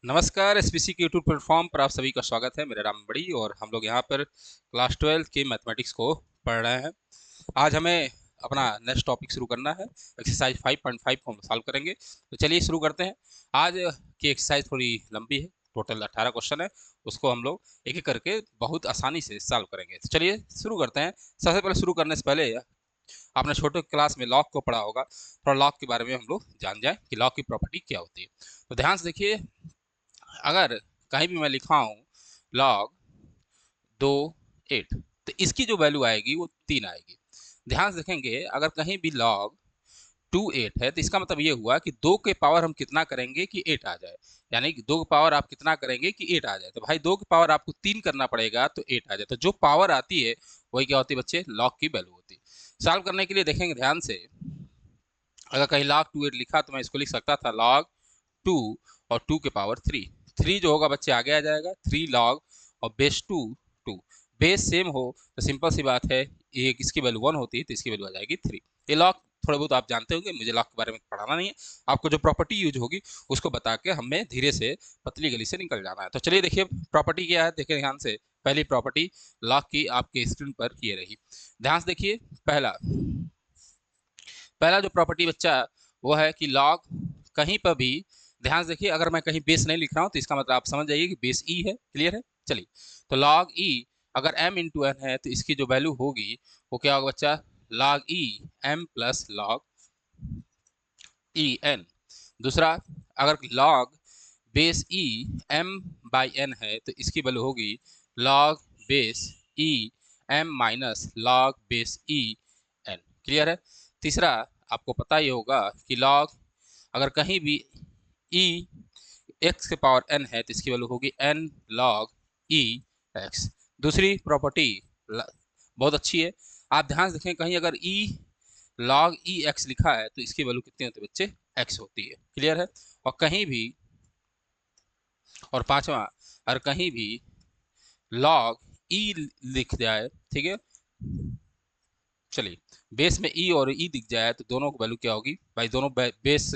नमस्कार। एसपीसी के YouTube platform पर आप सभी का स्वागत है। मेरा नाम बड़ी और हम लोग यहाँ पर क्लास 12 की मैथमेटिक्स को पढ़ रहे हैं। आज हमें अपना नेक्स्ट टॉपिक शुरू करना है। एक्सरसाइज 5.5 को हम सॉल्व करेंगे। तो चलिए शुरू करते हैं। आज की एक्सरसाइज थोड़ी लंबी है, टोटल 18 क्वेश्चन है। उसको हम लोग एक एक करके बहुत आसानी से सॉल्व करेंगे। तो चलिए शुरू करते हैं। सबसे पहले शुरू करने से पहले आपने छोटे क्लास में लॉग को पढ़ा होगा, थोड़ा लॉग के बारे में हम लोग जान जाएं कि लॉग की प्रॉपर्टी क्या होती है। तो ध्यान से देखिए, अगर कहीं भी मैं लिखा हूँ लॉग 2 8, तो इसकी जो वैल्यू आएगी वो 3 आएगी। ध्यान से देखेंगे, अगर कहीं भी लॉग 2 8 है तो इसका मतलब ये हुआ कि 2 के पावर हम कितना करेंगे कि 8 आ जाए। यानी कि 2 के पावर आप कितना करेंगे कि 8 आ जाए। तो भाई 2 के पावर आपको 3 करना पड़ेगा तो 8 आ जाए। तो जो पावर आती है वही क्या होती है बच्चे, लॉग की वैल्यू होती है। सॉल्व करने के लिए देखेंगे ध्यान से, अगर कहीं log 2 8 लिखा तो मैं इसको लिख सकता था log 2 और 2 के पावर 3। 3 जो होगा बच्चे आगे आ जाएगा, 3 log और बेस 2 2। बेस सेम हो तो सिंपल सी बात है, ये इसकी वैल्यू 1 होती है तो इसकी वैल्यू आ जाएगी 3। ये लॉग थोड़े बहुत आप जानते होंगे, मुझे लॉग के बारे में पढ़ाना नहीं है। आपको जो प्रॉपर्टी यूज होगी उसको बता के हमें धीरे से पतली गली से निकल जाना है। तो चलिए देखिए प्रॉपर्टी क्या है, देखिए ध्यान से। पहली प्रॉपर्टी लॉग की आपके स्क्रीन पर ये रही। ध्यान से देखिए, पहला पहला जो प्रॉपर्टी बच्चा वो है कि लॉग कहीं पर भी, ध्यान से देखिए, अगर मैं कहीं बेस नहीं लिख रहा हूँ तो इसका मतलब आप समझ जाइए कि बेस ई है। क्लियर है? चलिए, तो लॉग ई अगर m इंटू एन है तो इसकी जो वैल्यू होगी वो क्या होगा बच्चा, log e m plus log e n. दूसरा, अगर log base e m by n है तो इसकी वैल्यू होगी log base e m minus log base e n. Clear है? तीसरा, आपको पता ही होगा कि लॉग अगर कहीं भी ई एक्स के पावर एन है तो इसकी वैल्यू होगी एन लॉग ई एक्स। दूसरी प्रॉपर्टी बहुत अच्छी है, आप ध्यान से देखें, कहीं अगर ई लॉग ई एक्स लिखा है तो इसकी वैल्यू कितनी होती है बच्चे, एक्स होती है। क्लियर है? और कहीं भी, और पांचवा, अगर कहीं भी लॉग ई लिख जाए, ठीक है, चलिए, बेस में ई और ई दिख जाए तो दोनों की वैल्यू क्या होगी भाई, दोनों बेस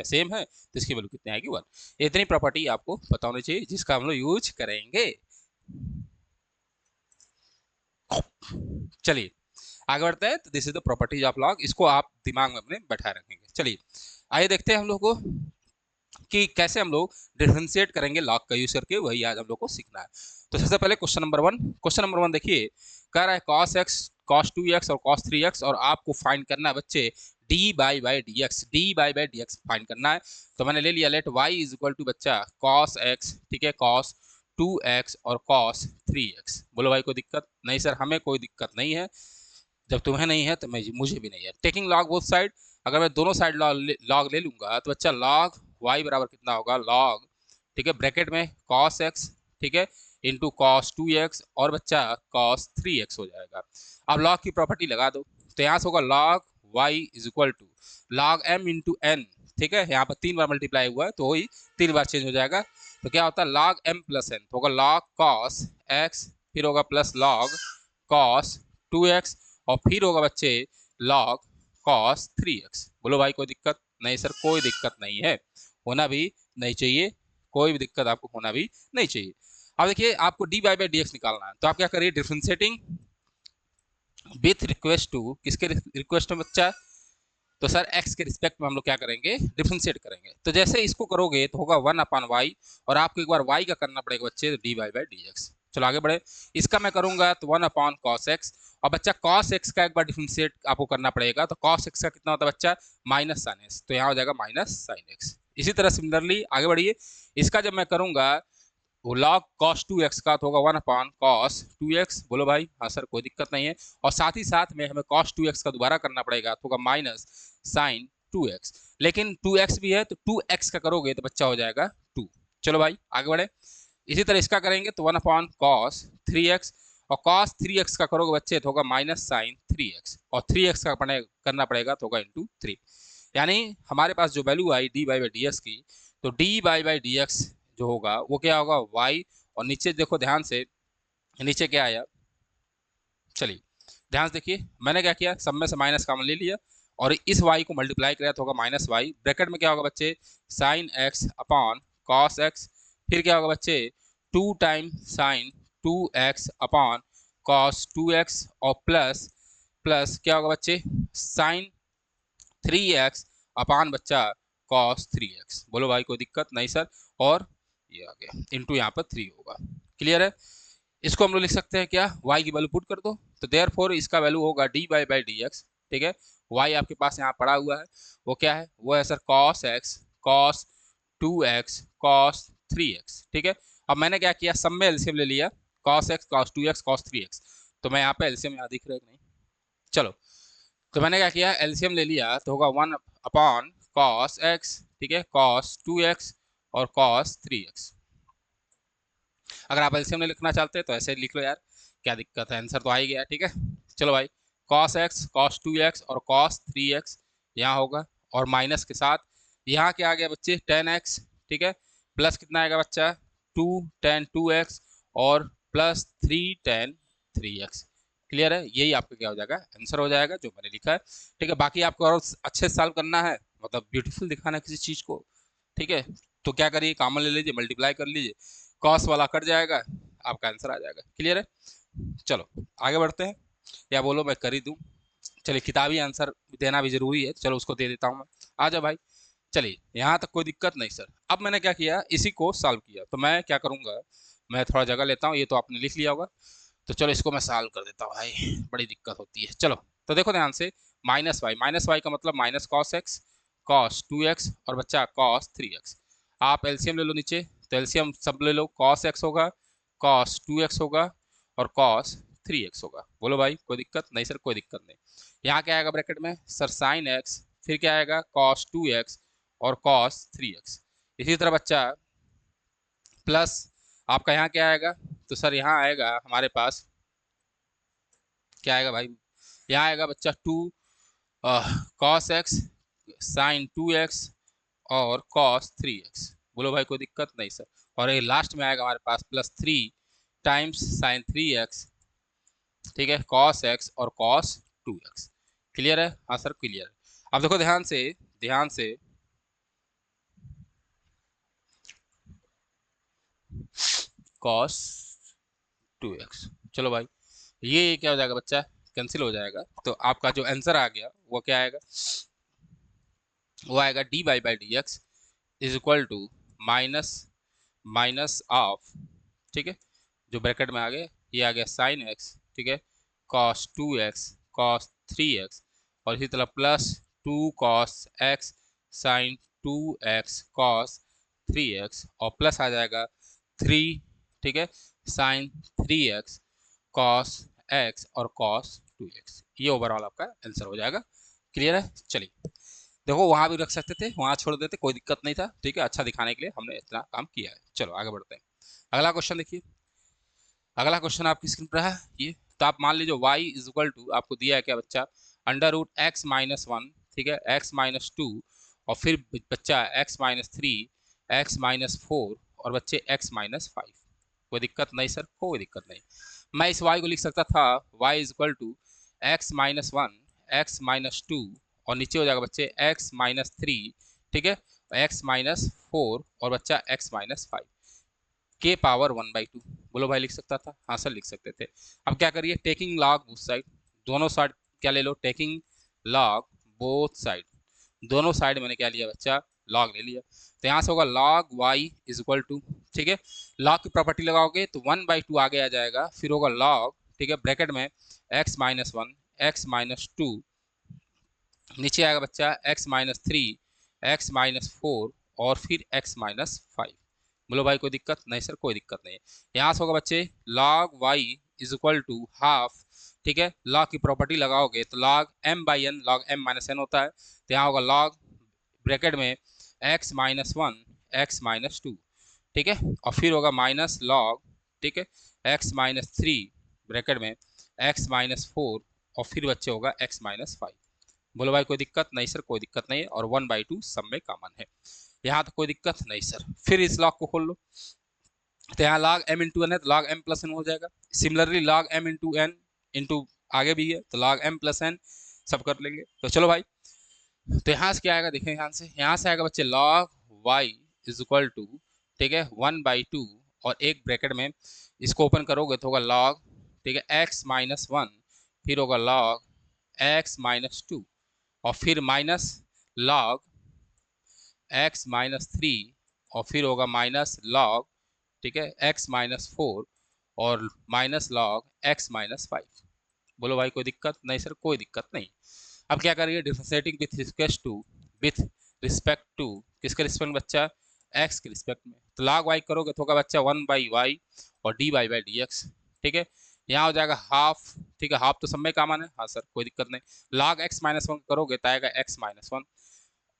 सेम है तो इसकी वैल्यू कितनी आएगी, 1। इतनी प्रॉपर्टी आपको पता होनी चाहिए जिसका हम लोग यूज करेंगे। चलिए आगे बढ़ते हैं। तो this is the properties of log, इसको आप दिमाग में अपने बैठाए रखेंगे। चलिए आइए देखते हैं हम लोग को कि कैसे हम लोग डिफरेंशिएट करेंगे लॉग का यूज करके, वही आज हम लोग को सीखना है। तो सबसे पहले क्वेश्चन नंबर 1 देखिए, कह रहा है cos x cos 2x और cos 3x, और आपको फाइंड करना है बच्चे dy/dx फाइंड करना है। तो मैंने ले लिया, let y is equal to बच्चा cos x, ठीक है, cos 2x और cos 3x। बोलो भाई कोई दिक्कत नहीं? सर हमें कोई दिक्कत नहीं है, जब तुम्हें नहीं है तो मुझे भी नहीं है। टेकिंग लॉग बोथ साइड, अगर मैं दोनों साइड लॉग ले लूंगा तो बच्चा लॉग y बराबर कितना होगा, लॉग, ठीक है, ब्रैकेट में cos x, ठीक है, इंटू cos 2x और बच्चा cos 3x हो जाएगा। अब लॉग की प्रॉपर्टी लगा दो, तो यहाँ से होगा log y is equal to log m into n. ठीक है, यहाँ पर 3 बार मल्टीप्लाई हुआ है तो वही 3 बार चेंज हो जाएगा। तो क्या होता है log m प्लस एन, तो होगा log cos x, फिर होगा प्लस log cos 2x और फिर होगा बच्चे log cos 3x। बोलो भाई कोई दिक्कत नहीं? सर कोई दिक्कत नहीं है, होना भी नहीं चाहिए, कोई भी दिक्कत आपको होना भी नहीं चाहिए। अब देखिए आपको dy/dx निकालना है, तो आप क्या करिए, डिफरेंशिएटिंग विथ रिक्वेस्ट टू, किसके रिक्वेस्ट में बच्चा, तो सर x के रिस्पेक्ट में हम लोग क्या करेंगे, डिफरेंशिएट करेंगे। तो जैसे इसको करोगे तो होगा 1/y, और आपको एक बार y का करना पड़ेगा बच्चे, तो dy/dx। चलो आगे बढ़े, इसका मैं करूंगा तो 1/cos x, और बच्चा cos x का एक बार डिफरेंशिएट आपको करना पड़ेगा, तो cos x का कितना होता है बच्चा, माइनस साइन x, तो यहाँ हो जाएगा माइनस साइन x। इसी तरह सिमिलरली आगे बढ़िए, इसका जब मैं करूंगा वो log cos 2x का तो होगा 1/cos 2x। बोलो भाई हाँ सर कोई दिक्कत नहीं है, और साथ ही साथ में हमें cos 2x का दोबारा करना पड़ेगा तो होगा माइनस साइन 2x। लेकिन 2x भी है तो 2x का करोगे तो बच्चा हो जाएगा 2। चलो भाई आगे बढ़े, इसी तरह इसका करेंगे तो 1/cos 3x, और cos 3x का करोगे बच्चे तो होगा माइनस साइन 3x, और 3x का करना पड़ेगा तो होगा इंटू 3। यानी हमारे पास जो वैल्यू आई dy/dx की, तो dy/dx जो होगा वो क्या होगा, y, और नीचे देखो ध्यान से, नीचे क्या आया, चलिए ध्यान से देखिए, मैंने क्या किया, सब में से माइनस कॉमन ले लिया और इस y को मल्टीप्लाई किया तो होगा माइनस वाई, ब्रैकेट में क्या होगा बच्चे, sine x upon cos x, फिर क्या होगा बच्चे 2 time sign 2x upon cos 2x और प्लस प्लस क्या होगा बच्चे साइन 3x अपान बच्चा कॉस 3x। बोलो भाई कोई दिक्कत नहीं सर। और ये आ गया इंटू यहाँ पर 3 होगा। क्लियर है। इसको हम लोग लिख सकते हैं क्या, y की वैल्यू पुट कर दो तो देयरफॉर इसका वैल्यू होगा dy/dx। ठीक है, y आपके पास यहाँ पड़ा हुआ है, वो क्या है, वो है sir cos x cos 2x cos 3x। ठीक है, अब मैंने क्या किया, सब में एलसीएम ले लिया, cos x cos 2x cos 3x। तो मैं यहाँ पे एलसीएम यहाँ दिख रहा है कि नहीं, चलो तो मैंने क्या किया, एलसीएम ले लिया तो होगा 1 अपॉन cos x, ठीक है, cos 2x और cos 3x। अगर आप एलसीएम नहीं लिखना चाहते तो ऐसे लिख लो यार, क्या दिक्कत है, आंसर तो आ ही गया। ठीक है, चलो भाई cos x cos 2x और cos 3x यहाँ होगा, और माइनस के साथ यहाँ क्या आ गया बच्चे tan x। ठीक है, प्लस कितना आएगा बच्चा 2 tan 2x और प्लस 3 tan 3x। क्लियर है, यही आपका क्या हो जाएगा, आंसर हो जाएगा जो मैंने लिखा है। ठीक है, बाकी आपको और अच्छे से सॉल्व करना है, मतलब ब्यूटीफुल दिखाना है किसी चीज को। ठीक है, तो क्या करिए, कॉमन ले लीजिए, मल्टीप्लाई कर लीजिए, कॉस वाला कट जाएगा, आपका आंसर आ जाएगा। क्लियर है, चलो आगे बढ़ते हैं, या बोलो मैं कर ही दूं। चलिए किताबी आंसर देना भी जरूरी है, चलो उसको दे देता हूं मैं। आ जाओ भाई, चलिए यहाँ तक कोई दिक्कत नहीं सर। अब मैंने क्या किया, इसी को सॉल्व किया, तो मैं क्या करूंगा, मैं थोड़ा जगह लेता हूँ, ये तो आपने लिख लिया होगा, तो चलो इसको मैं सॉल्व कर देता हूँ भाई, बड़ी दिक्कत होती है। चलो तो देखो ध्यान से, माइनस वाई का मतलब minus cos x cos 2x और बच्चा कॉस 3x। आप एलसीएम ले लो नीचे, तो एलसीएम सब ले लो, कॉस एक्स होगा कॉस 2x होगा और कॉस 3x होगा। बोलो भाई कोई दिक्कत नहीं सर, कोई दिक्कत नहीं। यहाँ क्या आएगा ब्रैकेट में सर साइन एक्स, फिर क्या आएगा कॉस 2x और कॉस 3x। इसी तरह बच्चा प्लस आपका यहाँ क्या आएगा, तो सर यहाँ आएगा हमारे पास क्या आएगा भाई, यहाँ आएगा बच्चा 2 कॉस एक्स साइन 2x और कॉस 3x। बोलो भाई कोई दिक्कत नहीं सर। और ये लास्ट में आएगा हमारे पास प्लस 3 टाइम्स साइन 3x, ठीक है, कॉस x और कॉस 2x। क्लियर है, हाँ सर क्लियर है। अब देखो ध्यान से, ध्यान से कॉस 2x, चलो भाई ये क्या हो जाएगा बच्चा, कैंसिल हो जाएगा, तो आपका जो आंसर आ गया वो क्या आएगा, वो आएगा dy/dx is equal to minus minus of, ठीक है, जो ब्रैकेट में आ गया ये आ गया साइन x, ठीक है, cos 2x cos 3x और इसी तरह plus 2 cos x sine 2x cos 3x और प्लस आ जाएगा 3, ठीक है, साइन 3x cos x और cos 2x। ये ओवरऑल आपका आंसर हो जाएगा। क्लियर है, चलिए देखो वहां भी रख सकते थे, वहां छोड़ देते, कोई दिक्कत नहीं था। ठीक है, अच्छा दिखाने के लिए हमने इतना काम किया है। चलो आगे बढ़ते हैं, अगला क्वेश्चन देखिए। अगला क्वेश्चन आपकी स्क्रीन पर है ये, तो आप मान लीजिए y इज इक्वल टू आपको दिया है क्या बच्चा, अंडर रूट एक्स माइनस 1, ठीक है, x माइनस 2 और फिर बच्चा x माइनस 3 x माइनस 4 और बच्चे x माइनस 5। कोई दिक्कत नहीं सर, कोई दिक्कत नहीं। मैं इस y को लिख सकता था y is equal to x minus 1 x minus 2 और नीचे हो जाएगा बच्चे x माइनस 3, ठीक है, x माइनस 4 और बच्चा x माइनस 5 के पावर 1/2। बोलो भाई लिख सकता था, हाँ सर लिख सकते थे। अब क्या करिए, टेकिंग लॉग बोथ साइड, दोनों साइड क्या ले लो, टेकिंग लॉग बोथ साइड, दोनों साइड मैंने क्या लिया बच्चा, लॉग ले लिया। तो यहाँ से होगा log y is equal to, ठीक है, लॉग की प्रॉपर्टी लगाओगे तो 1/2 आगे आ जाएगा, फिर होगा लॉग, ठीक है, ब्रैकेट में x माइनस 1 x माइनस 2, नीचे आएगा बच्चा x माइनस 3 x माइनस 4 और फिर x माइनस 5। बोलो भाई कोई दिक्कत नहीं सर, कोई दिक्कत नहीं है। यहाँ से होगा बच्चे log y is equal to half, ठीक है, log की प्रॉपर्टी लगाओगे तो log m/n log m minus n होता है, तो यहाँ होगा log ब्रैकेट में x माइनस 1 x माइनस 2, ठीक है, और फिर होगा माइनस log, ठीक है, x माइनस 3 ब्रैकेट में x माइनस 4 और फिर बच्चे होगा x माइनस 5। बोलो भाई कोई दिक्कत नहीं सर, कोई दिक्कत नहीं है, और 1/2 सब में कॉमन है, यहाँ तो कोई दिक्कत नहीं सर। फिर इस लॉग को खोल लो, तो यहाँ log m इंटू एन है तो log m प्लस एन हो जाएगा। Similarly log m into n into आगे भी है तो log m प्लस एन सब कर लेंगे। तो चलो भाई, तो यहाँ से क्या आएगा देखें, यहाँ से आएगा बच्चे log y is equal to ठीक है, 1/2 और एक ब्रैकेट में इसको ओपन करोगे तो होगा लॉग, ठीक है, x माइनस 1, फिर होगा लॉग x माइनस 2 और फिर माइनस लॉग x माइनस 3 और फिर होगा माइनस लॉग, ठीक है, x माइनस 4 और माइनस लॉग x माइनस 5। बोलो भाई कोई दिक्कत नहीं? सर कोई दिक्कत नहीं। अब क्या करिए, डिफरेंशिएटिंग विथ रिस्पेक्ट टू किसके रिस्पेक्ट में बच्चा? x के रिस्पेक्ट में। तो log y करोगे तो होगा बच्चा 1/y और dy/dx, ठीक है। यहाँ हो जाएगा हाफ, ठीक है, हाफ तो सब में कॉमन है, हाँ सर कोई दिक्कत नहीं। log x माइनस 1 करोगे तो आएगा x माइनस 1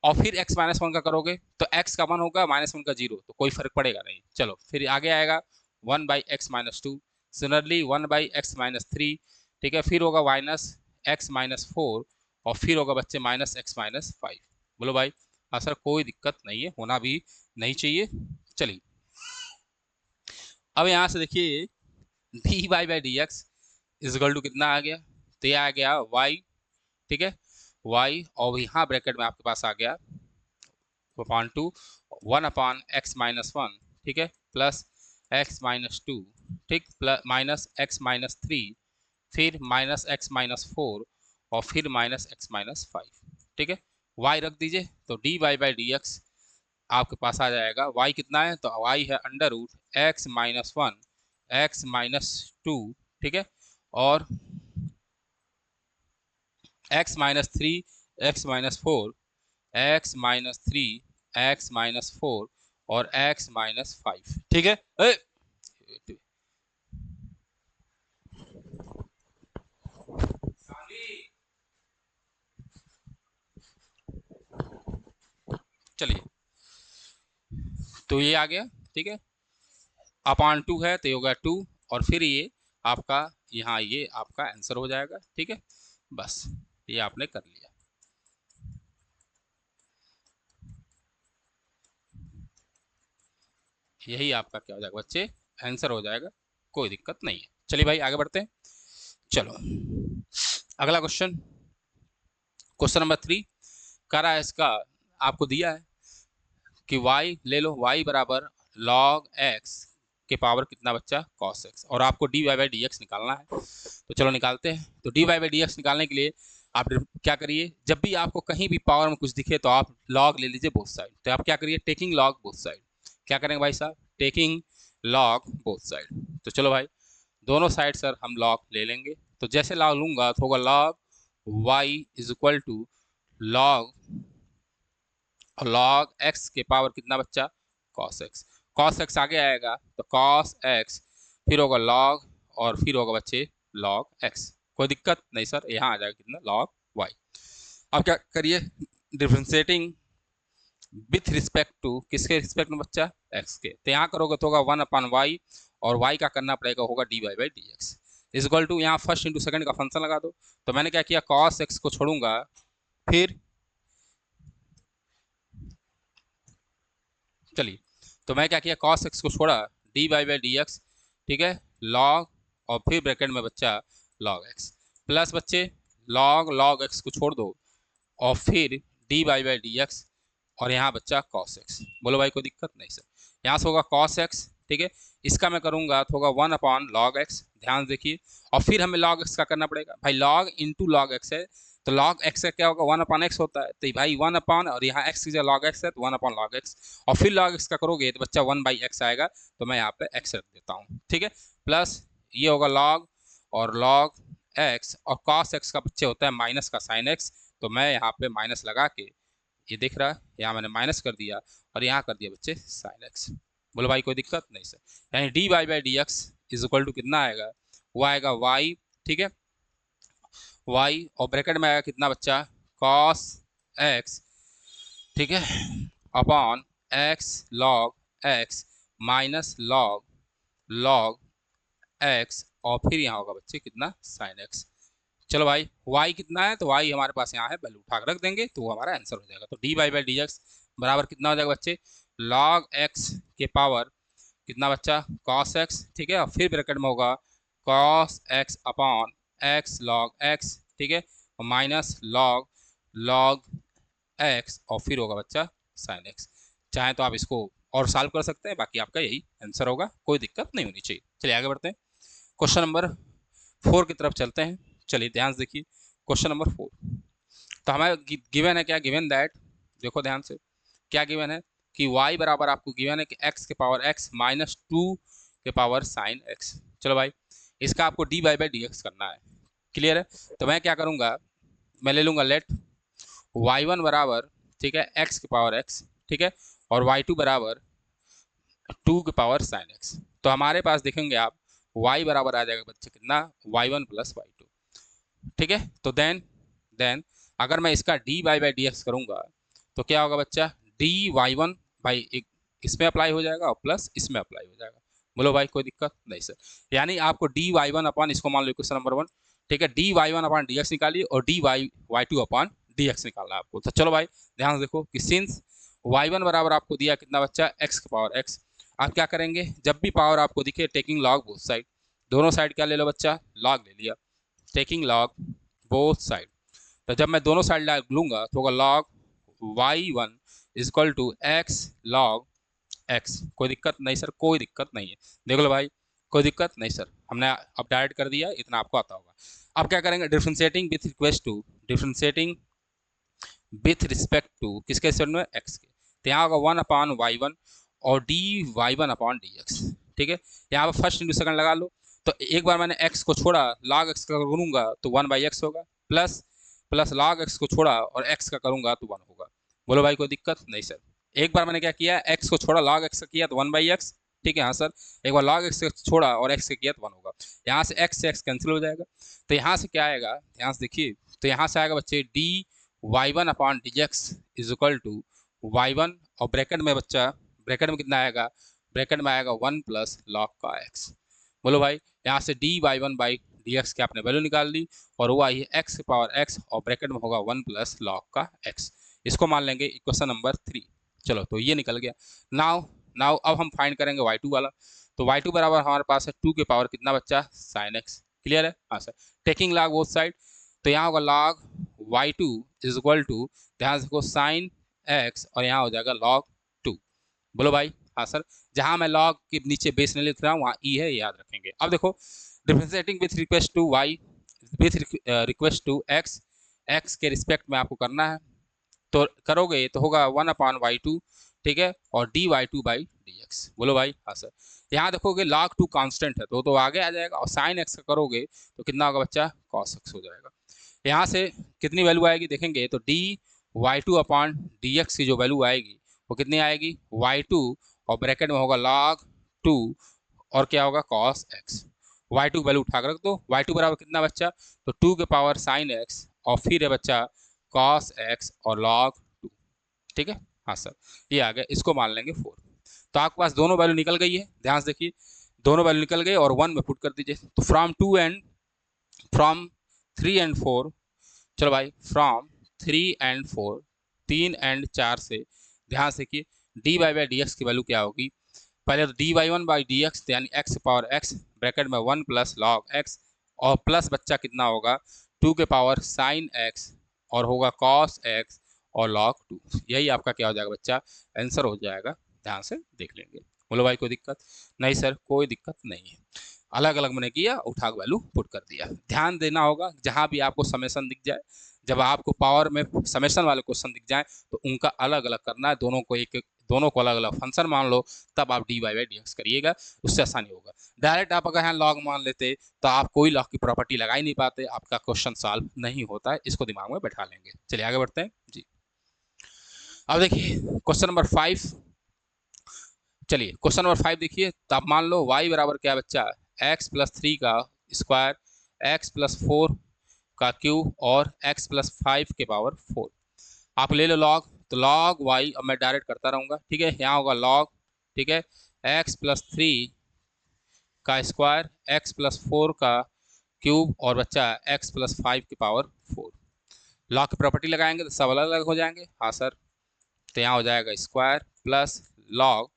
और फिर x माइनस 1 का करोगे तो x का 1 होगा, माइनस 1 का 0, तो कोई फर्क पड़ेगा नहीं। चलो फिर आगे आएगा 1/x minus 2, similarly 1/x minus 3, ठीक है, फिर होगा माइनस x माइनस 4 और फिर होगा बच्चे माइनस x माइनस 5। बोलो भाई हाँ सर कोई दिक्कत नहीं है, होना भी नहीं चाहिए। चलिए अब यहाँ से देखिए dy/dx इज इक्वल टू कितना आ गया? तो ये आ गया y, ठीक है, y और यहाँ ब्रैकेट में आपके पास आ गया अपॉन 2 1/x माइनस 1, ठीक है, प्लस x माइनस 2, ठीक, प्लस माइनस x माइनस 3, फिर माइनस x माइनस 4 और फिर माइनस x माइनस 5, ठीक है। y रख दीजिए तो dy/dx आपके पास आ जाएगा y कितना है? तो y है under root x minus 1 x minus 2, ठीक है, और x minus 3 x minus 4 x minus 3 x minus 4 और x माइनस 5, ठीक है। चलिए तो ये आ गया, ठीक है, अपॉन 2 है तो ये होगा 2 और फिर ये आपका यहाँ ये आपका आंसर हो जाएगा, ठीक है। बस ये आपने कर लिया। यही आपका क्या हो जाएगा बच्चे? आंसर हो जाएगा, कोई दिक्कत नहीं है। चलिए भाई आगे बढ़ते हैं। चलो अगला क्वेश्चन, क्वेश्चन नंबर 3 कह रहा है, इसका आपको दिया है कि y ले लो, y बराबर log x के पावर कितना बच्चा? cos x, और आपको dy/dx निकालना है। तो चलो निकालते हैं। तो dy/dx निकालने के लिए आप क्या करिए, जब भी आपको कहीं भी पावर में कुछ दिखे तो आप log ले लीजिए बोथ साइड। तो आप क्या करिए, टेकिंग log बोथ साइड। क्या करेंगे भाई साहब? Taking log both side. तो चलो भाई दोनों साइड सर हम log ले लेंगे। तो जैसे log लूंगा तो होगा log y is equal to log और log x के पावर कितना बच्चा? cos x। cos x आगे आएगा तो cos x, फिर होगा log और फिर होगा बच्चे log x। कोई दिक्कत नहीं सर, यहाँ आ जाएगा कितना? log y। अब क्या करिए, डिफरेंशिएटिंग विथ रिस्पेक्ट टू किसके रिस्पेक्ट में बच्चा? x के। तो यहाँ करोगे तो होगा 1/y और y का करना पड़ेगा होगा dy/dx इज इक्वल टू, यहाँ फर्स्ट इंटू सेकंड का फंक्शन लगा दो। तो मैंने क्या किया, cos x को छोड़ूंगा, फिर चलिए तो मैं क्या किया, cos x को छोड़ा dy/dx, ठीक है, log और फिर ब्रैकेट में बच्चा log x प्लस बच्चे log x को छोड़ दो और फिर dy/dx और यहाँ बच्चा cos x। बोलो भाई कोई दिक्कत नहीं सर। यहाँ से होगा cos x, ठीक है, इसका मैं करूँगा तो होगा 1/log x, ध्यान देखिए, और फिर हमें log x का करना पड़ेगा भाई, log इंटू log x है तो log x का क्या होगा? 1/x होता है। तो भाई 1 और यहाँ x की जगह log x है तो 1/log x और फिर log x का करोगे तो बच्चा 1/x आएगा, तो मैं यहाँ पे x रख देता हूँ, ठीक है, प्लस ये होगा log और log x और cos x का बच्चे होता है माइनस का sin x, तो मैं यहाँ पे माइनस लगा के, ये दिख रहा है, यहाँ मैंने माइनस कर दिया और यहाँ कर दिया बच्चे sin x। बोलो भाई कोई दिक्कत नहीं सर। यानी dy/dx इज इक्वल टू कितना आएगा? वो आएगा y, ठीक है, y और ब्रैकेट में आएगा कितना बच्चा? cos x, ठीक है, upon x log x minus log x और फिर यहाँ होगा बच्चे कितना? sin x। चलो भाई y कितना है? तो y हमारे पास यहाँ है, वैल्यू उठा कर रख देंगे तो वो हमारा आंसर हो जाएगा। तो dy/dx बराबर कितना हो जाएगा बच्चे? log x के पावर कितना बच्चा? cos x, ठीक है, और फिर ब्रैकेट में होगा cos x upon x log x, ठीक है, और माइनस log x और फिर होगा बच्चा sin x। चाहे तो आप इसको और सॉल्व कर सकते हैं, बाकी आपका यही आंसर होगा, कोई दिक्कत नहीं होनी चाहिए। चलिए आगे बढ़ते हैं, क्वेश्चन नंबर 4 की तरफ चलते हैं। चलिए ध्यान से देखिए, क्वेश्चन नंबर 4। तो हमें गिवन है क्या, गिवन दैट, देखो ध्यान से क्या गिवन है कि y बराबर आपको गिवन है कि x के पावर x माइनस 2 के पावर साइन x। चलो भाई, इसका आपको dy बाई डी एक्स करना है, क्लियर है। तो मैं क्या करूँगा, मैं ले लूँगा लेट y1 बराबर, ठीक है, x के पावर x, ठीक है, और y2 बराबर 2 के पावर साइन x। तो हमारे पास देखेंगे आप y बराबर आ जाएगा बच्चे कितना, y1 प्लस y2, ठीक है। तो देन अगर मैं इसका dy बाई डी एक्स करूँगा तो क्या होगा बच्चा, डी वाई वन भाई एक इसमें अप्लाई हो जाएगा और प्लस इसमें अप्लाई हो जाएगा। बोलो भाई कोई दिक्कत नहीं सर, यानी आपको डी वाई वन अपॉन, इसको मान लो इक्वेशन नंबर 1, ठीक है, d Y one upon D x निकालिए और D Y two upon D x निकालना है आपको। तो चलो भाई ध्यान से देखो कि सिंस वाई वन बराबर आपको दिया कितना बच्चा, एक्स के पावर एक्स, आप क्या करेंगे, जब भी पावर आपको दिखे टेकिंग लॉग बोथ साइड, दोनों साइड क्या ले लो बच्चा, लॉग ले लिया, टेकिंग लॉग बोथ साइड। तो जब मैं दोनों साइड लूंगा तो होगा log y1 is equal to x log x। कोई दिक्कत नहीं सर, कोई दिक्कत नहीं है, देख लो भाई कोई दिक्कत नहीं सर, हमने अब डायरेक्ट कर दिया, इतना आपको आता होगा। अब क्या करेंगे, differentiating with request to, differentiating with respect to किसके रिस्पेक्ट में, x के, तो यहाँ होगा 1 अपॉन y1 और D Y one upon D x, ठीक है। यहाँ पर फर्स्ट इंटू सेकंड लगा लो, तो एक बार मैंने x को छोड़ा, log x का करूँगा तो 1 बाई एक्स होगा, प्लस प्लस log x को छोड़ा और x का करूँगा तो 1 होगा। बोलो भाई कोई दिक्कत नहीं सर, एक बार मैंने क्या किया, x को छोड़ा log x का किया तो 1 बाई एक्स, ठीक है हाँ सर, एक बार log x से छोड़ा और x से किया तो 1 होगा, यहाँ से x कैंसिल हो जाएगा। तो यहाँ से क्या आएगा, ध्यान से देखिए, तो यहाँ से आएगा बच्चे d Y one upon D x is equal to y one, और ब्रैकेट में बच्चा, ब्रैकेट में कितना आएगा, ब्रैकेट में आएगा 1 प्लस लॉग का x। बोलो भाई यहाँ से d Y one by D x की आपने वैल्यू निकाल ली और हुआ ये एक्स के पावर x और ब्रैकेट में होगा 1 प्लस लॉग का x। इसको मान लेंगे इक्वेशन नंबर 3। चलो तो ये निकल गया। नाउ नाउ अब हम फाइंड करेंगे y2 वाला। तो y2 बराबर हमारे पास है 2 के पावर कितना बच्चा, साइन x, क्लियर है हाँ sir, taking log both side, तो यहाँ होगा log y2 is equal to, ध्यान से देखो साइन x और यहाँ हो जाएगा लॉग 2। बोलो भाई हाँ सर, जहाँ मैं लॉग के नीचे बेस नहीं लिख रहा हूँ वहाँ ई है, याद रखेंगे। अब देखो differentiating with request to y with request to x के रिस्पेक्ट में आपको करना है, तो करोगे तो होगा 1 अपॉन y2, ठीक है, और D Y two by D x. बोलो भाई हाँ सर, यहाँ देखोगे log 2 कांस्टेंट है तो आगे आ जाएगा, और साइन x का करोगे तो कितना होगा बच्चा, cos x हो जाएगा। यहाँ से कितनी वैल्यू आएगी देखेंगे तो D Y two upon D x की जो वैल्यू आएगी वो कितनी आएगी, y2 और ब्रैकेट में होगा log 2 और क्या होगा cos x। y2 वैल्यू उठा कर रख दो, y2 बराबर कितना बच्चा, तो 2 के पावर साइन x और फिर है बच्चा cos x और log 2, ठीक है हाँ सर, ये आ गया, इसको मान लेंगे 4। तो आपके पास दोनों वैल्यू निकल गई है, ध्यान से देखिए दोनों वैल्यू निकल गई और 1 में पुट कर दीजिए। तो फ्रॉम 3 एंड 4, चलो भाई फ्रॉम 3 एंड 4, 3 एंड 4 से, ध्यान से देखिए डी बाई डी एक्स की वैल्यू क्या होगी, पहले तो D Y one by D x यानी एक्स पावर एक्स ब्रैकेट में 1 प्लस लॉग एक्स और प्लस बच्चा कितना होगा 2 के पावर साइन एक्स और होगा कॉस एक्स और लॉग 2। यही आपका क्या हो जाएगा बच्चा, आंसर हो जाएगा, ध्यान से देख लेंगे। बोलो भाई कोई दिक्कत नहीं सर, कोई दिक्कत नहीं है, अलग अलग मैंने किया, उठा के वैल्यू पुट कर दिया। ध्यान देना होगा जहाँ भी आपको समेशन दिख जाए, जब आपको पावर में समेशन वाले क्वेश्चन दिख जाए तो उनका अलग अलग करना है, दोनों को अलग अलग फंक्शन मान लो, तब आप d Y by D x करिएगा, उससे आसानी होगा। डायरेक्ट आप अगर यहाँ लॉग मान लेते तो आप कोई लॉग की प्रॉपर्टी लगा ही नहीं पाते, आपका क्वेश्चन सॉल्व नहीं होता है, इसको दिमाग में बैठा लेंगे। चलिए आगे बढ़ते हैं जी। अब देखिए क्वेश्चन नंबर 5, चलिए क्वेश्चन नंबर 5 देखिए, तो आप मान लो y बराबर क्या बच्चा, x प्लस 3 का स्क्वायर, x प्लस 4 का क्यूब और x प्लस 5 के पावर 4। आप ले लो लॉग, तो लॉग y, अब मैं डायरेक्ट करता रहूँगा, ठीक है, यहाँ होगा लॉग, ठीक है, x प्लस 3 का स्क्वायर, x प्लस 4 का क्यूब और बच्चा x प्लस 5 के पावर 4। लॉग की प्रॉपर्टी लगाएंगे तो सब अलग अलग हो जाएंगे, हाँ सर, तो यहाँ हो जाएगा स्क्वायर प्लस लॉग,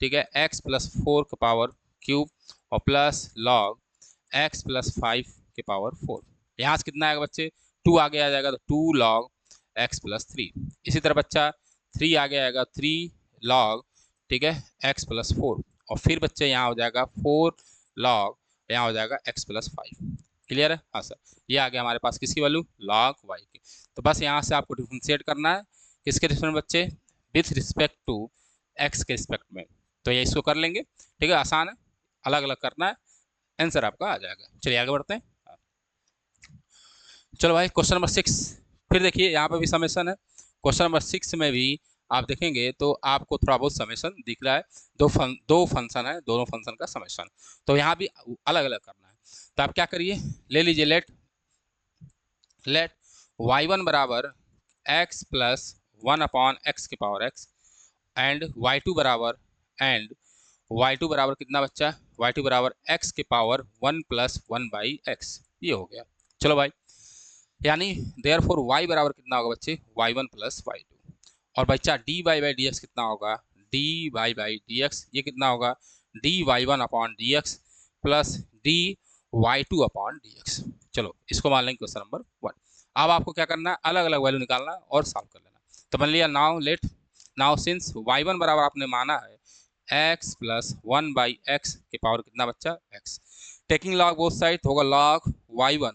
ठीक है, x प्लस 4 का पावर क्यूब और प्लस लॉग x प्लस 5 के पावर 4। यहाँ से कितना आएगा बच्चे, 2 आगे आ जाएगा तो 2 लॉग x प्लस 3। इसी तरह बच्चा 3 आगे आएगा 3 लॉग ठीक है, एक्स प्लस 4, और फिर बच्चे यहाँ हो जाएगा 4 लॉग, यहाँ हो जाएगा एक्स प्लस 5। क्लियर है? हाँ सर, ये आ गया हमारे पास किसकी वैल्यू, लॉग वाई की। तो बस यहाँ से आपको डिफ्रेंशिएट करना है किसके रिस्पेक्ट में बच्चे, विथ रिस्पेक्ट टू एक्स के रिस्पेक्ट में। तो ये इसको कर लेंगे, ठीक है, आसान है, अलग अलग करना है, आंसर आपका आ जाएगा। चलिए आगे बढ़ते हैं। चलो भाई क्वेश्चन नंबर 6, फिर देखिए यहाँ पे भी समेशन है। क्वेश्चन नंबर 6 में भी आप देखेंगे तो आपको थोड़ा बहुत समेशन दिख रहा है, दो फंक्शन है, दोनों फंक्शन का समेशन, तो यहाँ भी अलग अलग करना है। तो आप क्या करिए, ले लीजिए, लेट y1 बराबर x प्लस 1 अपॉन एक्स के पावर x, एंड y2 बराबर, एंड y2 बराबर कितना बच्चा, y2 बराबर x के पावर 1 प्लस 1 बाई एक्स, ये हो गया। चलो भाई, यानी देयर फोर y बराबर कितना होगा बच्चे, y1 प्लस y2, और बच्चा dy बाई डी एक्स कितना होगा, dy बाई डी एक्स, ये कितना होगा, dy1 upon D x plus dy2 upon D x. चलो इसको मान लेंगे क्वेश्चन नंबर 1। अब आपको क्या करना है, अलग अलग वैल्यू निकालना और सॉल्व कर लेना। तो मान लिया, नाउ सिंस y1 बराबर आपने माना है x प्लस 1 बाई एक्स के पावर कितना बच्चा, x, taking log both side होगा log y1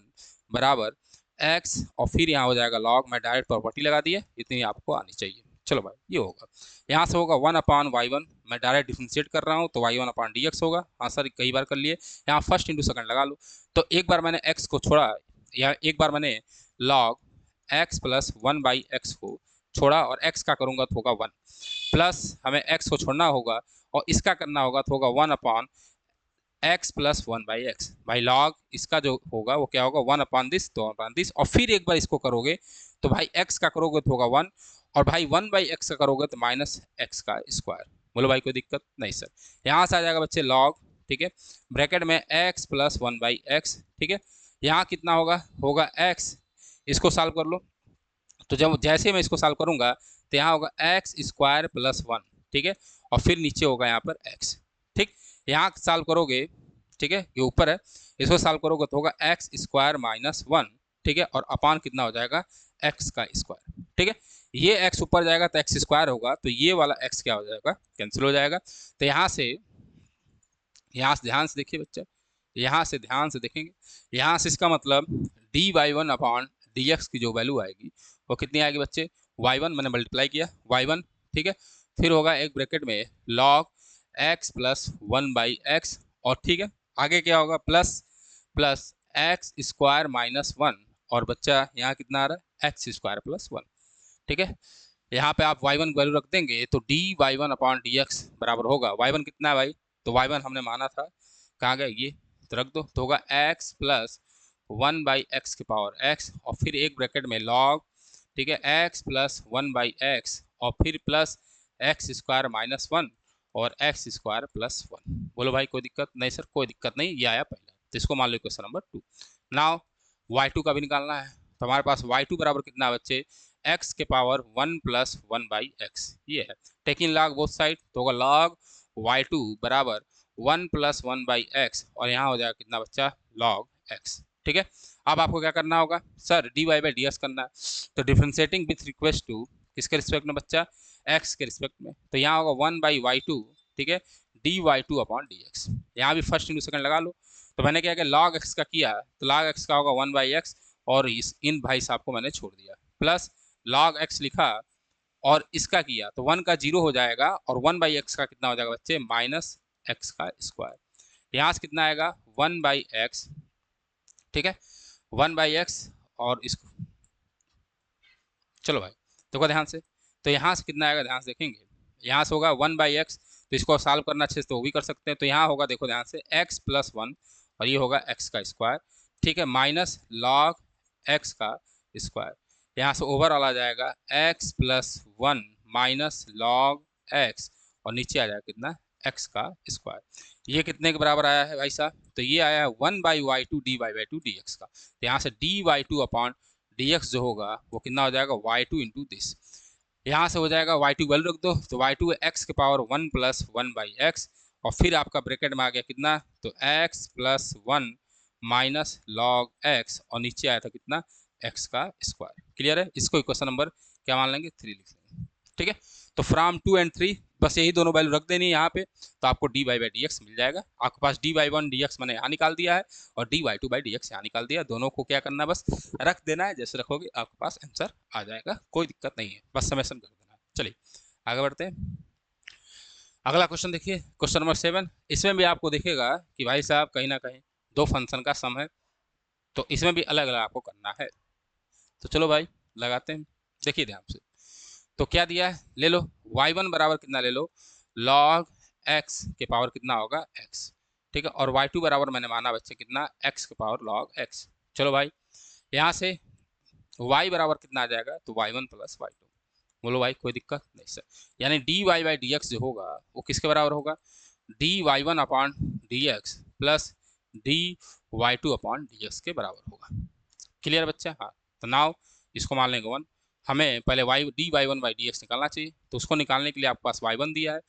बराबर x, और फिर यहाँ हो जाएगा log, मैं डायरेक्ट प्रॉपर्टी लगा दिया, इतनी आपको आनी चाहिए। चलो भाई, ये होगा, यहाँ से होगा 1 अपॉन y1, मैं डायरेक्ट डिफ्रेंशिएट कर रहा हूँ तो y1 अपॉन डी एक्स होगा। हाँ सर, कई बार कर लिए, यहाँ फर्स्ट इंटू सेकंड लगा लो। तो एक बार मैंने x को छोड़ा, या एक बार मैंने log x plus 1 by x को छोड़ा, और x का करूँगा तो होगा 1, प्लस हमें x को छोड़ना होगा और इसका करना होगा तो होगा 1 upon x plus 1 by x, भाई लॉग इसका जो होगा वो क्या होगा, 1 अपॉन दिस, तो अपॉन दिस, और फिर एक बार इसको करोगे तो भाई x का करोगे तो होगा 1, और भाई 1 बाई एक्स का करोगे तो माइनस एक्स का स्क्वायर। बोलो भाई कोई दिक्कत नहीं सर, यहाँ से आ जाएगा बच्चे लॉग, ठीक है, ब्रैकेट में x प्लस 1 बाई एक्स, ठीक है, यहाँ कितना होगा, होगा x, इसको सॉल्व कर लो। तो जब जैसे मैं इसको सॉल्व करूंगा तो यहाँ होगा एक्स स्क्वायर प्लस 1, ठीक है, और फिर नीचे होगा यहाँ पर x, ठीक, यहाँ सॉल्व करोगे, ठीक है, ये ऊपर है, इसको सॉल्व करोगे तो होगा एक्स स्क्वायर माइनस 1, ठीक है, और अपान कितना हो जाएगा, x का स्क्वायर, ठीक है, ये x ऊपर जाएगा तो x स्क्वायर होगा, तो ये वाला x क्या हो जाएगा, कैंसिल हो जाएगा। तो यहाँ से ध्यान से देखिए बच्चा, यहाँ से ध्यान से देखेंगे, यहाँ से इसका मतलब dy1 अपॉन dx की जो वैल्यू आएगी वो कितनी आएगी बच्चे, y1 मैंने मल्टीप्लाई किया y1, ठीक है, फिर होगा एक ब्रैकेट में log x plus 1 by x, और ठीक है, आगे क्या होगा, प्लस एक्स स्क्वायर माइनस 1, और बच्चा यहाँ कितना आ रहा है, एक्स स्क्वायर प्लस 1, ठीक है, यहाँ पे आप y1 वैल्यू रख देंगे तो dy1 अपॉन dx बराबर होगा, y1 कितना है भाई, तो y1 हमने माना था, कहाँ गया ये, तो रख दो, तो होगा x प्लस 1 बाई एक्स के पावर x, और फिर एक ब्रैकेट में log, ठीक है, x प्लस 1 बाई एक्स, और फिर प्लस एक्स स्क्वायर माइनस 1 और एक्स स्क्वायर प्लस 1। बोलो भाई कोई दिक्कत नहीं सर, कोई दिक्कत नहीं, ये आया पहला, तो इसको मान लो क्वेश्चन नंबर 2। नाउ y2 का भी निकालना है, तो हमारे पास y2 बराबर कितना है बच्चे, x के पावर 1 प्लस 1 बाई एक्स, ये है, टेकिंग लॉग बोथ साइड तो होगा log y2 बराबर 1 प्लस 1 बाई एक्स, और यहाँ हो जाएगा कितना बच्चा, log x, ठीक है। अब आपको क्या करना होगा sir, dy by D x करना है, तो डिफ्रेंशिएटिंग विथ रिक्वेस्ट टू किसके रिस्पेक्ट में बच्चा, x के रिस्पेक्ट में, तो यहाँ होगा 1 बाई y2, ठीक है, dy2 अपॉन डी एक्स, यहाँ भी फर्स्ट इंटू सेकंड लगा लो। तो मैंने क्या किया, log x का किया, तो log x का होगा 1 बाई एक्स, और इन भाई साहब को मैंने छोड़ दिया, प्लस log x लिखा, और इसका किया तो 1 का 0 हो जाएगा, और 1 बाई एक्स का कितना हो जाएगा बच्चे, माइनस एक्स का स्क्वायर, यहाँ से कितना आएगा 1 बाई एक्स, ठीक है, 1 बाई एक्स, और इसको चलो भाई देखो ध्यान से, तो यहाँ से कितना आएगा ध्यान से देखेंगे, यहाँ से होगा 1 बाई एक्स, तो इसको सॉल्व करना अच्छे से तो वो भी कर सकते हैं, तो यहाँ होगा देखो ध्यान से x प्लस 1, और ये होगा x का स्क्वायर, ठीक है, माइनस लॉग x का स्क्वायर, यहाँ से ओवरऑल आ जाएगा x plus 1 minus log x, और नीचे आ जाएगा कितना, x का स्क्वायर, ये कितने के बराबर आया है भाई साहब, तो ये आया है 1 by y2 dy by 2 dx का, तो यहाँ से dy2 अपॉन dx जो होगा वो कितना हो जाएगा, y2 इंटू दिस, यहाँ से हो जाएगा y2 वैल्यू रख दो, तो y2 x के पावर 1 प्लस 1 बाई एक्स, और फिर आपका ब्रैकेट में आ गया कितना, तो x plus 1 minus log x, और नीचे आया था कितना, x का स्क्वायर। क्लियर है, इसको क्वेश्चन नंबर क्या मान लेंगे, 3 लिख लेंगे। ठीक है। तो फ्रॉम 2 एंड 3 बस यही दोनों वैल्यू रख देनी है यहाँ पे, तो आपको D Y by D X मिल जाएगा। आपके पास D Y one D X मैंने यहाँ निकाल दिया है और D Y two by D x यहाँ निकाल दिया। दोनों को क्या करना है, बस रख देना है। जैसे रखोगे आपके पास आंसर आ जाएगा, कोई दिक्कत नहीं है, बस समेशन कर देना है। चलिए आगे बढ़ते हैं। अगला क्वेश्चन देखिए, क्वेश्चन नंबर 7। इसमें भी आपको दिखेगा कि भाई साहब कहीं ना कहीं दो फंक्शन का सम है, तो इसमें भी अलग अलग आपको करना है। तो चलो भाई लगाते हैं, देखिए ध्यान से। तो क्या दिया है, ले लो y1 बराबर कितना ले लो, log x के पावर कितना होगा x, ठीक है। और y2 बराबर मैंने माना बच्चे कितना, x के पावर log x। चलो भाई यहाँ से y बराबर कितना आ जाएगा, तो y1 प्लस y2। बोलो भाई कोई दिक्कत नहीं सर। यानी d Y by D x जो होगा वो किसके बराबर होगा, d Y one upon D x plus D Y two upon D x के बराबर होगा। क्लियर बच्चा, हाँ। तो नाउ इसको मान लेंगे 1। हमें पहले d Y one by D x निकालना चाहिए, तो उसको निकालने के लिए आपके पास y1 दिया है,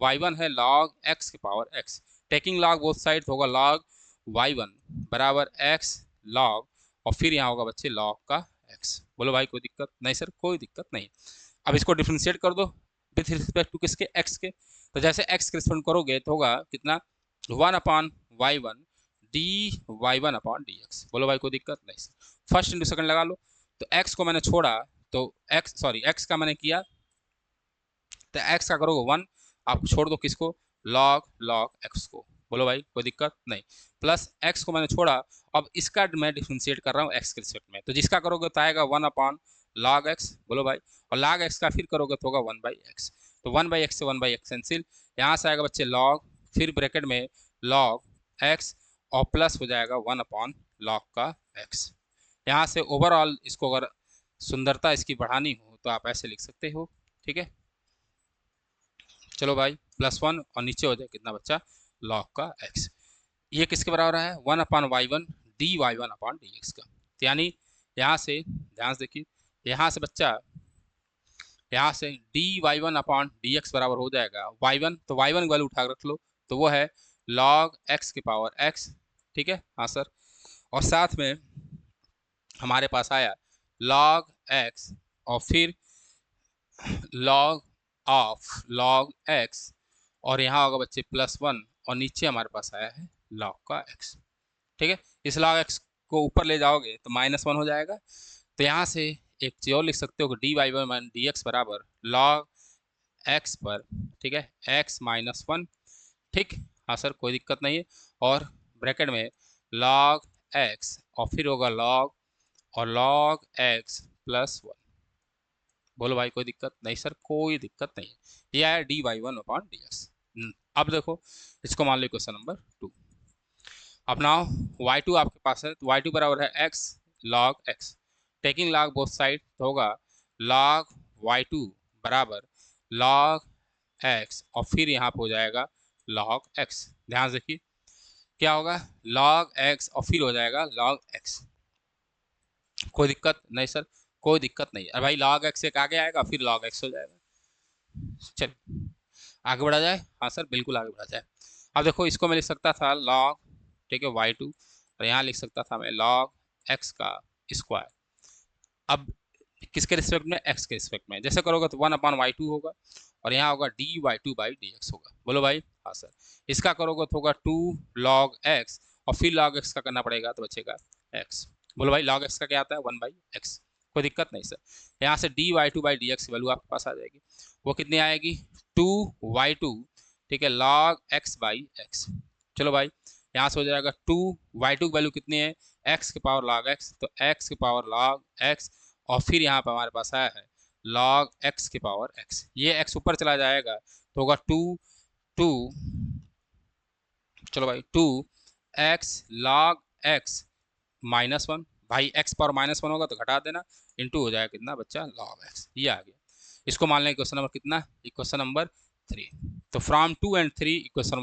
y1 है log x के power x। Taking log both side होगा log y1 बराबर x log, और फिर यहाँ होगा बच्चे log का x। बोलो भाई कोई दिक्कत नहीं सर, कोई दिक्कत नहीं। अब इसको डिफ्रेंशिएट कर दो विथ रिस्पेक्ट टू किसके, x के। तो जैसे x के रिस्पेक्ट करोगे तो होगा कितना, 1 upon y1 d Y one upon D x. बोलो भाई कोई दिक्कत नहीं सर। फर्स्ट इंटू सेकंड लगा लो, तो x को मैंने छोड़ा तो x का मैंने किया, तो x का करोगे 1, आप छोड़ दो किसको, log x को। बोलो भाई कोई दिक्कत नहीं। प्लस x को मैंने छोड़ा, अब इसका मैं डिफ्रेंशिएट कर रहा हूँ x के रिस्पेक्ट में, तो जिसका करोगे तो आएगा 1 अपॉन log x। बोलो भाई, और log x का फिर करोगे तो होगा 1 बाई एक्स। तो 1 बाई एक्स से 1 बाई एक्स कैंसिल, यहाँ से आएगा बच्चे log, फिर ब्रैकेट में log x, और प्लस हो जाएगा 1 अपॉन log का x। यहाँ से ओवरऑल इसको अगर सुंदरता इसकी बढ़ानी हो तो आप ऐसे लिख सकते हो, ठीक है। चलो भाई +1 और नीचे हो जाए कितना बच्चा, log का x। ये किसके बराबर है, 1 upon y one d Y one upon D x का। तो यानी यहाँ से ध्यान से देखिए, यहाँ से बच्चा, यहाँ से d Y one upon D x बराबर हो जाएगा y1, तो y1 वैल्यू उठा रख लो, तो वो है log x के पावर x, ठीक है। हाँ सर, और साथ में हमारे पास आया log x, और फिर log ऑफ log x, और यहाँ होगा बच्चे +1, और नीचे हमारे पास आया है log का x, ठीक है। इस log x को ऊपर ले जाओगे तो -1 हो जाएगा। तो यहाँ से एक चीज और लिख सकते हो कि D Y one D x बराबर log x पर, ठीक है, x -1, ठीक। हाँ सर कोई दिक्कत नहीं है। और ब्रैकेट में log x, और फिर होगा log, और log x +1। बोलो भाई कोई दिक्कत नहीं सर, कोई दिक्कत नहीं। ये आया d Y one upon D x. अब देखो इसको मान लो क्वेश्चन नंबर 2। अब नाउ y2 आपके पास है, तो y2 बराबर है x log x। Taking log both side तो होगा log y2 बराबर log x, और फिर यहाँ पे हो जाएगा log x। ध्यान से देखिए क्या होगा, log x और फिर हो जाएगा log x। कोई दिक्कत नहीं सर, कोई दिक्कत नहीं। अरे भाई log x एक आगे आएगा फिर log x हो जाएगा। चल आगे बढ़ा जाए, हाँ सर बिल्कुल आगे बढ़ा जाए। अब देखो इसको मैं लिख सकता था log, ठीक है, y2, और यहाँ लिख सकता था मैं log x का स्क्वायर। अब किसके रिस्पेक्ट में, x के रिस्पेक्ट में। जैसे करोगे तो 1 अपॉन y2 होगा, और यहाँ होगा d Y two by D x होगा। बोलो भाई हाँ सर। इसका करोगे तो होगा 2 log x, और फिर log x का करना पड़ेगा तो बचेगा x। बोलो भाई log x का क्या आता है, 1 बाई एक्स। कोई दिक्कत नहीं सर। यहाँ से d Y two by D x की वैल्यू आपके पास आ जाएगी, वो कितनी आएगी, 2y2, ठीक है, log x बाई एक्स। चलो भाई यहाँ से हो जाएगा 2y2 की वैल्यू कितनी है, x के पावर log x, तो x के पावर log x, और फिर यहाँ पर हमारे पास आया है log x के पावर x। ये x ऊपर चला जाएगा तो होगा 2 चलो भाई 2x log x -1। भाई x पावर -1 होगा तो घटा देना, इंटू हो जाएगा कितना बच्चा, log x। ये आ गया। इसको मान लेंगे क्वेश्चन नंबर कितना, इक्वेशन नंबर 3। तो from 2 and 3 equation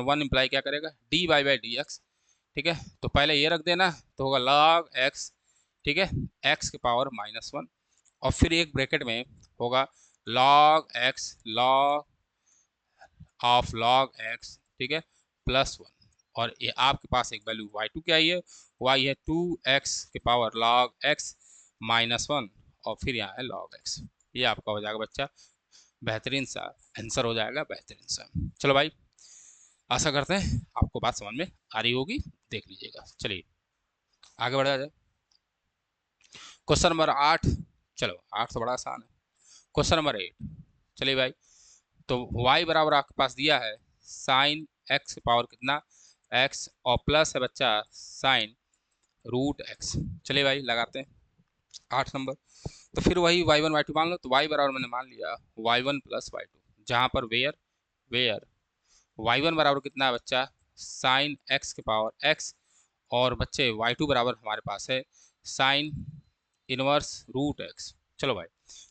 one imply क्या करेगा, d Y by D x, ठीक है। तो पहले ये रख देना तो होगा log x, ठीक है, x के पावर -1, और फिर एक ब्रैकेट में होगा log x log of log x, ठीक है, +1। और ये आपके पास एक वैल्यू y2 क्या है, y है 2x के पावर log x -1, और फिर यहाँ है log x। ये आपका हो जाएगा बच्चा बेहतरीन सा आंसर हो जाएगा, बेहतरीन सा। चलो भाई, आशा करते हैं आपको बात समझ में आ रही होगी, देख लीजिएगा। चलिए आगे बढ़ा जाए। क्वेश्चन नंबर 8, चलो 8 तो बड़ा आसान है। क्वेश्चन नंबर 8, चलिए भाई, तो y बराबर आपके पास दिया है साइन x की पावर कितना x, और प्लस है बच्चा साइन रूट x। चलिए भाई लगाते हैं 8 नंबर। तो फिर वही y1 y2 मान लो, तो y बराबर मैंने मान लिया y1 प्लस y2, जहाँ पर वेयर y1 बराबर कितना है बच्चा साइन x के पावर x, और बच्चे y2 बराबर हमारे पास है साइन इनवर्स रूट x। चलो भाई,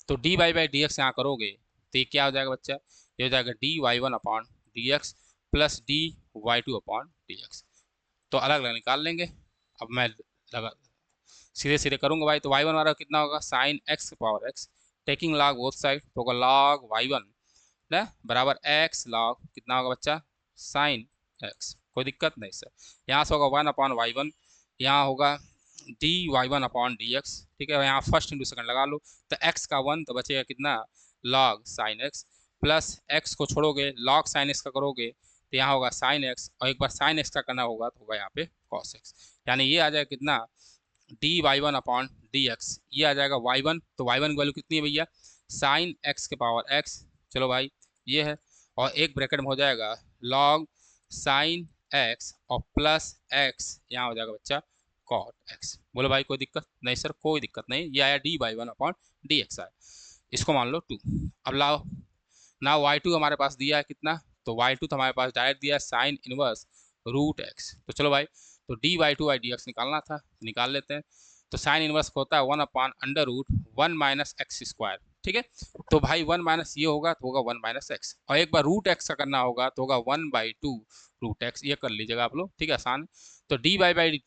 तो D Y by D x यहाँ करोगे तो ये क्या हो जाएगा बच्चा, ये हो जाएगा D Y one upon D x plus D Y two upon D x. तो अलग अलग निकाल लेंगे। अब मैं लगा सीधे सीधे करूँगा भाई, तो वाई वन हमारा कितना होगा साइन एक्स के power x, taking log both side, तो होगा लॉग वाई वन ना बराबर एक्स लॉग कितना होगा बच्चा साइन एक्स। कोई दिक्कत नहीं सर। यहाँ से होगा 1 अपॉन वाई वन, यहाँ होगा d Y one upon D x. ठीक है, यहाँ फर्स्ट इंटू सेकंड लगा लो, तो x का 1 तो बचेगा कितना log sine x, plus x को छोड़ोगे लॉग साइन एक्स का करोगे तो यहाँ होगा साइन एक्स, और एक बार साइन एक्स का करना होगा तो होगा यहाँ पे कॉस एक्स। यानी ये आ जाएगा कितना D Y one upon D x, ये आ जाएगा वाई वन। तो वाई वन की वैल्यू कितनी है भैया साइन एक्स के पावर एक्स। चलो भाई ये है, और एक ब्रैकेट में हो जाएगा लॉग साइन एक्स और प्लस एक्स, यहाँ हो जाएगा बच्चा कॉट एक्स। बोलो भाई कोई दिक्कत नहीं सर, कोई दिक्कत नहीं। ये आया D by one upon D x आया, इसको मान लो 2। अब लाओ ना y2 हमारे पास दिया है कितना, तो y2 तो हमारे पास डायरेक्ट दिया है साइन इनवर्स रूट एक्स। तो चलो भाई, तो D Y two by D x निकालना था, निकाल लेते हैं। तो साइन इनवर्स होता है 1 upon under root 1 minus x square. ठीक है, तो भाई 1 माइनस ये होगा तो होगा 1 माइनस एक्स, और एक बार रूट एक्स का करना होगा तो होगा 1/2 रूट एक्स। ये कर लीजिएगा आप लोग, ठीक है, आसान। तो D by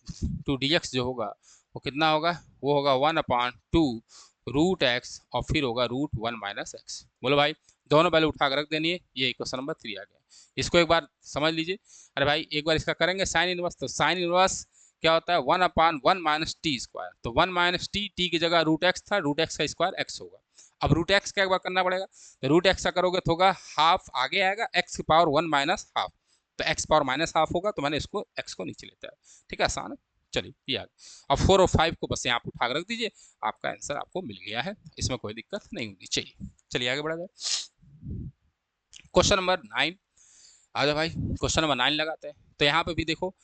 to D x जो होगा वो कितना होगा, वो होगा 1/2 रूट एक्स, और फिर होगा रूट 1 माइनस एक्स। बोलो भाई, दोनों वैल्यू उठा कर रख देनी है। ये क्वेश्चन नंबर 3 आ गया, इसको एक बार समझ लीजिए। अरे भाई एक बार इसका करेंगे साइन इनवर्स, तो साइन इनवर्स क्या होता है 1/1 माइनस टी स्क्वायर। तो 1 माइनस टी की जगह रूट एक्स था, रूट एक्स का स्क्वायर एक्स होगा। अब रूट एक्स का एक बार करना पड़ेगा, तो रूट एक्स का करोगे तो होगा हाफ आगे आएगा एक्स की पावर 1 माइनस हाफ, तो एक्स पावर माइनस हाफ होगा, तो मैंने इसको एक्स को नीचे लेता है। ठीक है, आसान है। चलिए ये आ गया। अब 4 और 5 को बस यहाँ उठा कर रख दीजिए, आपका आंसर आपको मिल गया है, इसमें कोई दिक्कत नहीं होनी चाहिए। चलिए आगे बढ़ा जाए। क्वेश्चन नंबर 9 आ जाओ भाई, क्वेश्चन नंबर 9 लगाते हैं। तो यहाँ पे भी देखो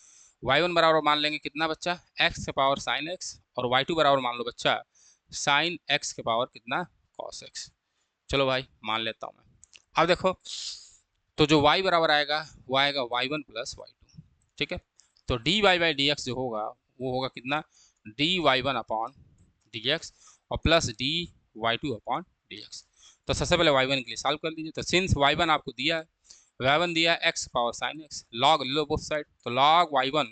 y1 बराबर मान लेंगे कितना बच्चा x के पावर साइन x, और y2 बराबर मान लो बच्चा साइन x के पावर कितना cos x। चलो भाई मान लेता हूँ मैं। अब देखो, तो जो y बराबर आएगा वो आएगा y1 प्लस y2। ठीक है, तो D Y by D x जो होगा वो होगा कितना D Y one upon D x, और plus D Y two upon D x. तो सबसे पहले y1 के लिए सॉल्व कर लीजिए। तो सिंस y1 आपको दिया है, y1 दिया है x power sine x, log ले लो बोथ साइड, तो लॉग y1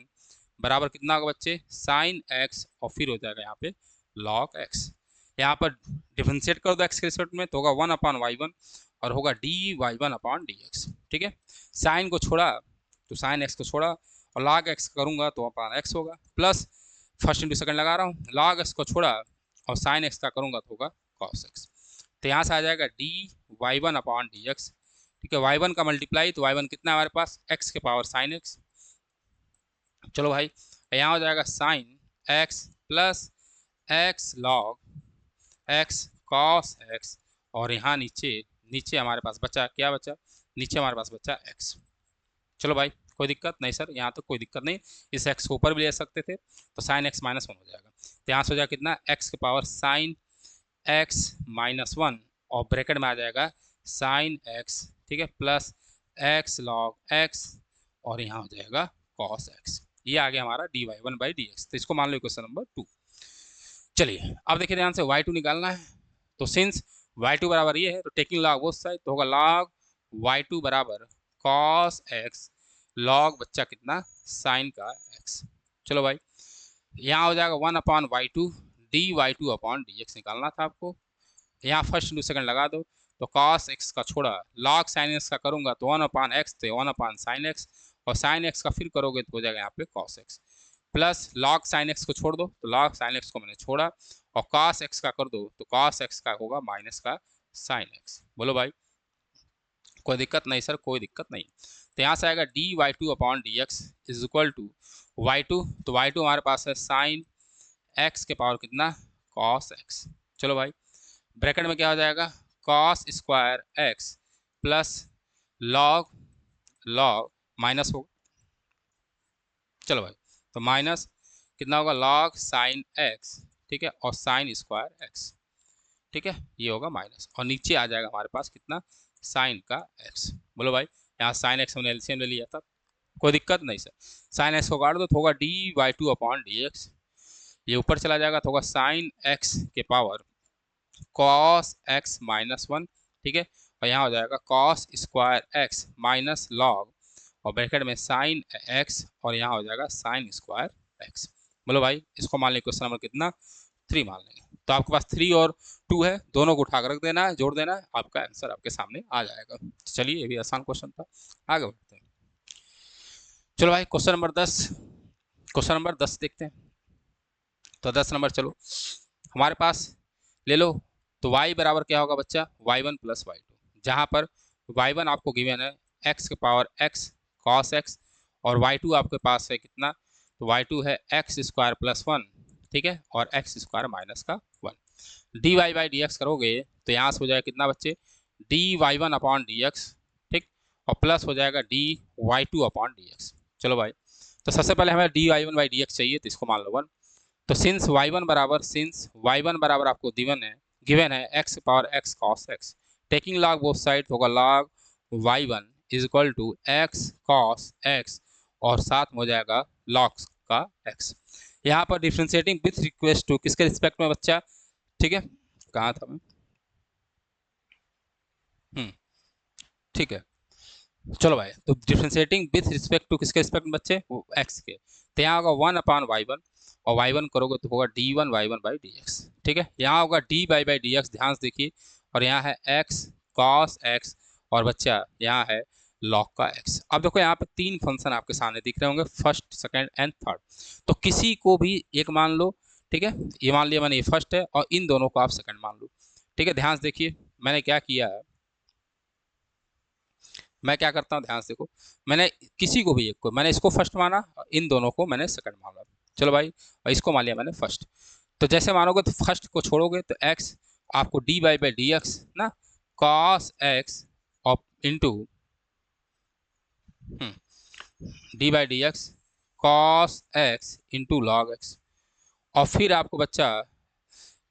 बराबर कितना होगा बच्चे साइन x, और फिर हो जाएगा यहाँ पे लॉग x। यहाँ पर डिफ्रेंशिएट कर दो x के रिस्पेक्ट में, तो होगा 1 अपॉन y1, और होगा d Y one upon D x. ठीक है, साइन को छोड़ा तो साइन x को छोड़ा, और लॉग x करूँगा तो अपॉन x होगा, प्लस फर्स्ट इंटू सेकंड लगा रहा हूँ, लॉग x को छोड़ा और साइन x का करूँगा तो होगा cos x। तो यहाँ से आ जाएगा D Y one upon D x. ठीक है, y1 का मल्टीप्लाई, तो y1 कितना है हमारे पास x के पावर साइन x। चलो भाई, यहाँ हो जाएगा sine x plus x log x cos x, और यहाँ नीचे नीचे हमारे पास बचा क्या बचा, नीचे हमारे पास बचा x। चलो भाई कोई दिक्कत नहीं सर, यहाँ तो कोई दिक्कत नहीं, इस x को ऊपर भी ले सकते थे, तो साइन x माइनस वन हो जाएगा। तो यहाँ से हो जाएगा कितना x के power sine x minus one, और ब्रैकेट में आ जाएगा साइन x। ठीक है, प्लस x लॉग x, और यहाँ हो जाएगा cos x। ये आ गया हमारा d Y one by D x. तो इसको मान लो क्वेश्चन नंबर 2। चलिए अब देखिए ध्यान से, y2 निकालना है। तो सिंस y2 बराबर ये है, तो टेकिंग लॉग बोथ साइड, तो होगा लॉग y2 बराबर cos x लॉग बच्चा कितना साइन का x। चलो भाई, यहाँ हो जाएगा 1 अपॉन y2 d Y two upon D x निकालना था आपको। यहाँ फर्स्ट इंटू सेकंड लगा दो, तो cos x का छोड़ा लॉग साइन x का करूँगा तो 1 अपॉन x, तो 1 अपॉन साइन x, और साइन x का फिर करोगे तो हो जाएगा यहाँ पे cos x, plus log sign x को छोड़ दो, तो लॉग साइन x को मैंने छोड़ा, और cos x का कर दो तो cos x का होगा माइनस का sin x। बोलो भाई, कोई दिक्कत नहीं सर, कोई दिक्कत नहीं। तो यहाँ से आएगा d Y two upon D x is equal to y two, तो वाई टू हमारे पास है साइन एक्स के पावर कितना, कॉस एक्स। चलो भाई, ब्रैकेट में क्या हो जाएगा, cos square x plus log log minus होगा। चलो भाई, तो माइनस कितना होगा, लॉग साइन एक्स, ठीक है, और साइन स्क्वायर एक्स, ठीक है, ये होगा माइनस, और नीचे आ जाएगा हमारे पास कितना, साइन का एक्स। बोलो भाई, यहाँ साइन एक्स हमने एलसीएम ले लिया था, कोई दिक्कत नहीं सर। साइन एक्स को काट दो तो होगा d Y two upon D x, ये ऊपर चला जाएगा तो होगा साइन एक्स के power cos x minus one, ठीक है, और यहाँ हो जाएगा cos square x minus log, और ब्रैकेट में साइन एक्स, और यहाँ हो जाएगा साइन स्क्वायर एक्स। बोलो भाई, इसको मान लेंगे क्वेश्चन नंबर कितना, 3 मान लेंगे। तो आपके पास 3 और 2 है, दोनों को उठा कर रख देना है, जोड़ देना है, आपका आंसर आपके सामने आ जाएगा। चलिए, ये भी आसान क्वेश्चन था, आगे बढ़ते हैं। चलो भाई, क्वेश्चन नंबर 10 देखते हैं। तो 10 नंबर, चलो हमारे पास ले लो, तो y बराबर क्या होगा बच्चा, y1 प्लस y2, जहाँ पर y1 आपको गिवन है x के पावर x cos x, और y2 आपके पास है कितना, तो y2 है x स्क्वायर प्लस 1, ठीक है, और x स्क्वायर माइनस का 1। D Y by D x करोगे तो यहाँ से हो जाएगा कितना बच्चे, d Y one upon D x, ठीक, और प्लस हो जाएगा D Y two upon D x. चलो भाई, तो सबसे पहले हमें d Y one by D x चाहिए, तो इसको मान लो 1। तो सिंस y1 बराबर आपको गिवन है x power x cos x, taking log both side होगा log y1 is equal to x cos x, और साथ में हो जाएगा log का x। यहाँ पर डिफ्रेंशिएटिंग विथ रिक्वेस्ट टू किसके रिस्पेक्ट में बच्चा, ठीक है, कहाँ था मैं, ठीक है, चलो भाई, तो डिफ्रेंशिएटिंग विथ रिस्पेक्ट टू किसके रिस्पेक्ट में बच्चे, वो x के, तो यहाँ होगा 1 अपॉन y1, और y1 करोगे तो होगा d1 y1 by D x, ठीक है, यहाँ होगा d बाई डी एक्स, ध्यान से देखिए, और यहाँ है x cos x, और बच्चा यहाँ है log का x। अब देखो यहाँ पे 3 फंक्शन आपके सामने दिख रहे होंगे, फर्स्ट, सेकंड एंड थर्ड, तो किसी को भी एक मान लो, ठीक है, ये मान लिया मैंने, ये फर्स्ट है, और इन दोनों को आप सेकंड मान लो, ठीक है। ध्यान से देखिए मैंने क्या किया है, मैं क्या करता हूँ, ध्यान से देखो, मैंने किसी को भी एक को, मैंने इसको फर्स्ट माना, इन दोनों को मैंने सेकंड माना। चलो भाई, और इसको मान लिया मैंने फर्स्ट, तो जैसे मानोगे तो फर्स्ट को छोड़ोगे तो x आपको डी बाई डी एक्स ना, कॉस एक्स और into D by D x cos x into log x, और फिर आपको बच्चा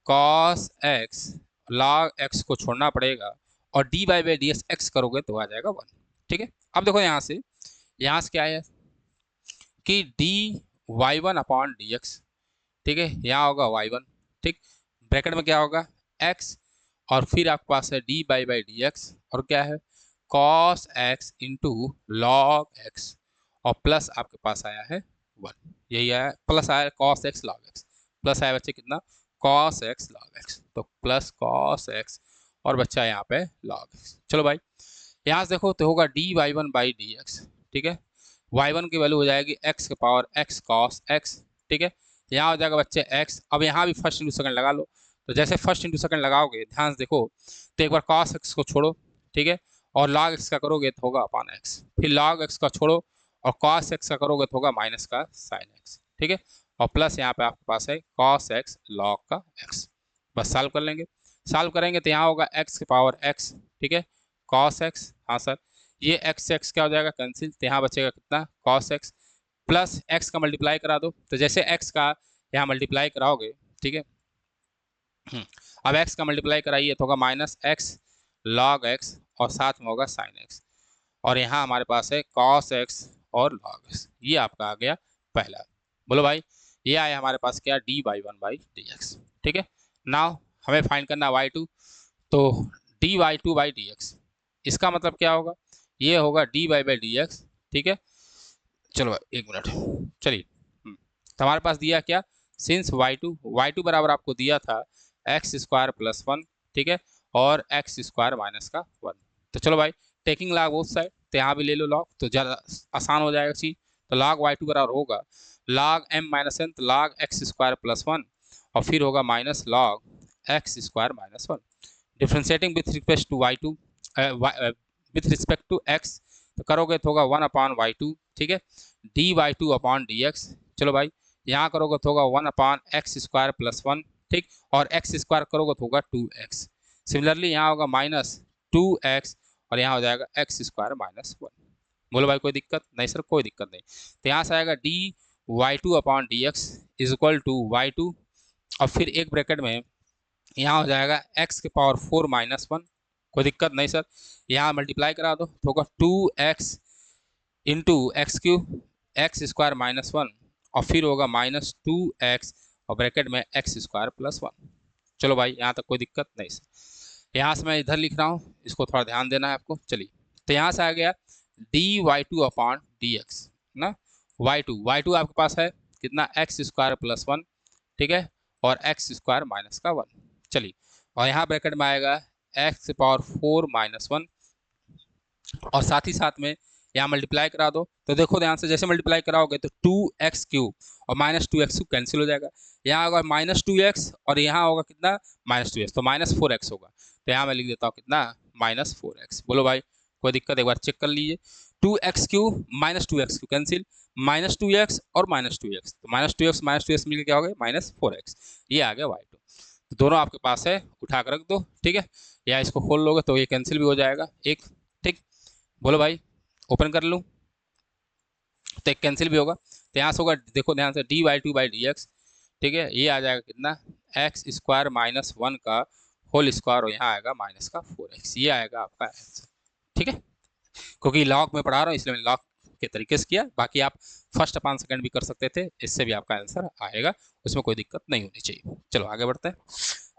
कॉस एक्स लॉग एक्स को छोड़ना पड़ेगा, और डी बाई डी एक्स करोगे तो आ जाएगा 1, ठीक है। अब देखो यहाँ से क्या है कि D Y one upon D x, ठीक है, यहाँ होगा y1, ठीक, ब्रैकेट में क्या होगा x, और फिर आपके पास है d बाई डी एक्स, और क्या है cos x into log x, और प्लस आपके पास आया है 1, यही आया, प्लस आया cos x log x, plus आया बच्चे कितना, cos x log x, तो प्लस cos x, और बच्चा यहाँ पे log x। चलो भाई, यहाँ से देखो तो होगा d Y one by D x, ठीक है, y1 की वैल्यू हो जाएगी x के पावर x cos x, ठीक है, यहाँ हो जाएगा बच्चे x। अब यहाँ भी फर्स्ट इंटू सेकंड लगा लो, तो जैसे फर्स्ट इंटू सेकंड लगाओगे ध्यान से देखो, तो एक बार cos x को छोड़ो, ठीक है, और log x का करोगे तो होगा अपान x, फिर log x का छोड़ो और cos x का करोगे तो होगा माइनस का sin x, ठीक है, और प्लस यहाँ पे आपके पास है cos x log का x। बस सॉल्व कर लेंगे, सॉल्व करेंगे तो यहाँ होगा x के पावर x, ठीक है, cos x, हाँ सर, ये x क्या हो जाएगा कैंसिल, तो यहाँ बचेगा कितना cos x, प्लस x का मल्टीप्लाई करा दो, तो जैसे x का यहाँ मल्टीप्लाई कराओगे, ठीक है, अब x का मल्टीप्लाई कराइए तो होगा माइनस x log x, और साथ में होगा sin x, और यहाँ हमारे पास है cos x और log x, ये आपका आ गया पहला। बोलो भाई, ये आया हमारे पास क्या, d Y one by D x, ठीक है। नाउ हमें फाइंड करना y2, तो D Y two by D x, इसका मतलब क्या होगा, ये होगा डी बाई डी एक्स, ठीक है। चलो एक मिनट, चलिए, तो हमारे पास दिया क्या, सिंस y2 बराबर आपको दिया था एक्स स्क्वायर प्लस 1, ठीक है, और एक्स स्क्वायर माइनस का 1। तो चलो भाई, टेकिंग लॉग बोथ साइड, तो यहाँ भी ले लो लॉग, तो ज़्यादा आसान हो जाएगा चीज, तो लॉग y2 बराबर होगा लॉग m माइनस n, तो लॉग एक्स स्क्वायर प्लस 1, और फिर होगा minus log x square minus one. Differentiating with respect to y two, with respect to x, तो करोगे तो होगा 1/y2, ठीक है, dy2/dx। चलो भाई, यहाँ करोगे तो होगा 1/x² प्लस वन, ठीक, और एक्स स्क्वायर करोगे तो होगा 2x। सिमिलरली यहाँ होगा -2x और यहाँ हो जाएगा x² माइनस वन। बोलो भाई कोई दिक्कत नहीं? सर कोई दिक्कत नहीं। तो यहाँ से आएगा dy2/dx is equal to y2 और फिर एक ब्रैकेट में यहाँ हो जाएगा x⁴ माइनस वन। कोई दिक्कत नहीं सर। यहाँ मल्टीप्लाई करा दो तो होगा 2x into x³ minus one और फिर होगा -2x और ब्रैकेट में x² प्लस वन। चलो भाई यहाँ तक कोई दिक्कत नहीं सर। यहाँ से मैं इधर लिख रहा हूँ, इसको थोड़ा ध्यान देना है आपको। चलिए, तो यहाँ से आ गया dy2/dx ना, y2 आपके पास है कितना, x² प्लस वन, ठीक है, और x² माइनस का वन। चलिए, और यहाँ ब्रैकेट में आएगा x⁴ माइनस वन और साथ ही साथ में यहाँ मल्टीप्लाई करा दो। तो देखो ध्यान से, जैसे मल्टीप्लाई कराओगे तो 2x³ और -2x³ कैंसिल हो जाएगा। यहाँ होगा -2x और यहाँ होगा कितना, -2x, तो -4x होगा। तो यहाँ मैं लिख देता हूँ कितना, -4x। बोलो भाई कोई दिक्कत? एक बार चेक कर लीजिए। 2x³ -2x³ कैंसिल, -2x और -2x, तो -2x मिलकर क्या हो गया, -4x। ये आ गया y2। तो दोनों आपके पास है, उठा कर रख दो, ठीक है, या इसको खोल लोगे तो ये कैंसिल भी हो जाएगा एक, ठीक। बोलो भाई ओपन कर लूँ तो एक कैंसिल भी होगा। तो यहाँ से होगा, देखो ध्यान से, dy2/dx, ठीक है, ये आ जाएगा कितना, x² माइनस वन का होल स्क्वायर और यहाँ आएगा -4x। ये आएगा आपका आंसर, ठीक है। क्योंकि लॉग में पढ़ा रहा हूँ इसलिए मैंने लॉग के तरीके से किया, बाकी आप फर्स्ट अपान सेकंड भी कर सकते थे, इससे भी आपका आंसर आएगा, उसमें कोई दिक्कत नहीं होनी चाहिए। चलो आगे बढ़ते हैं।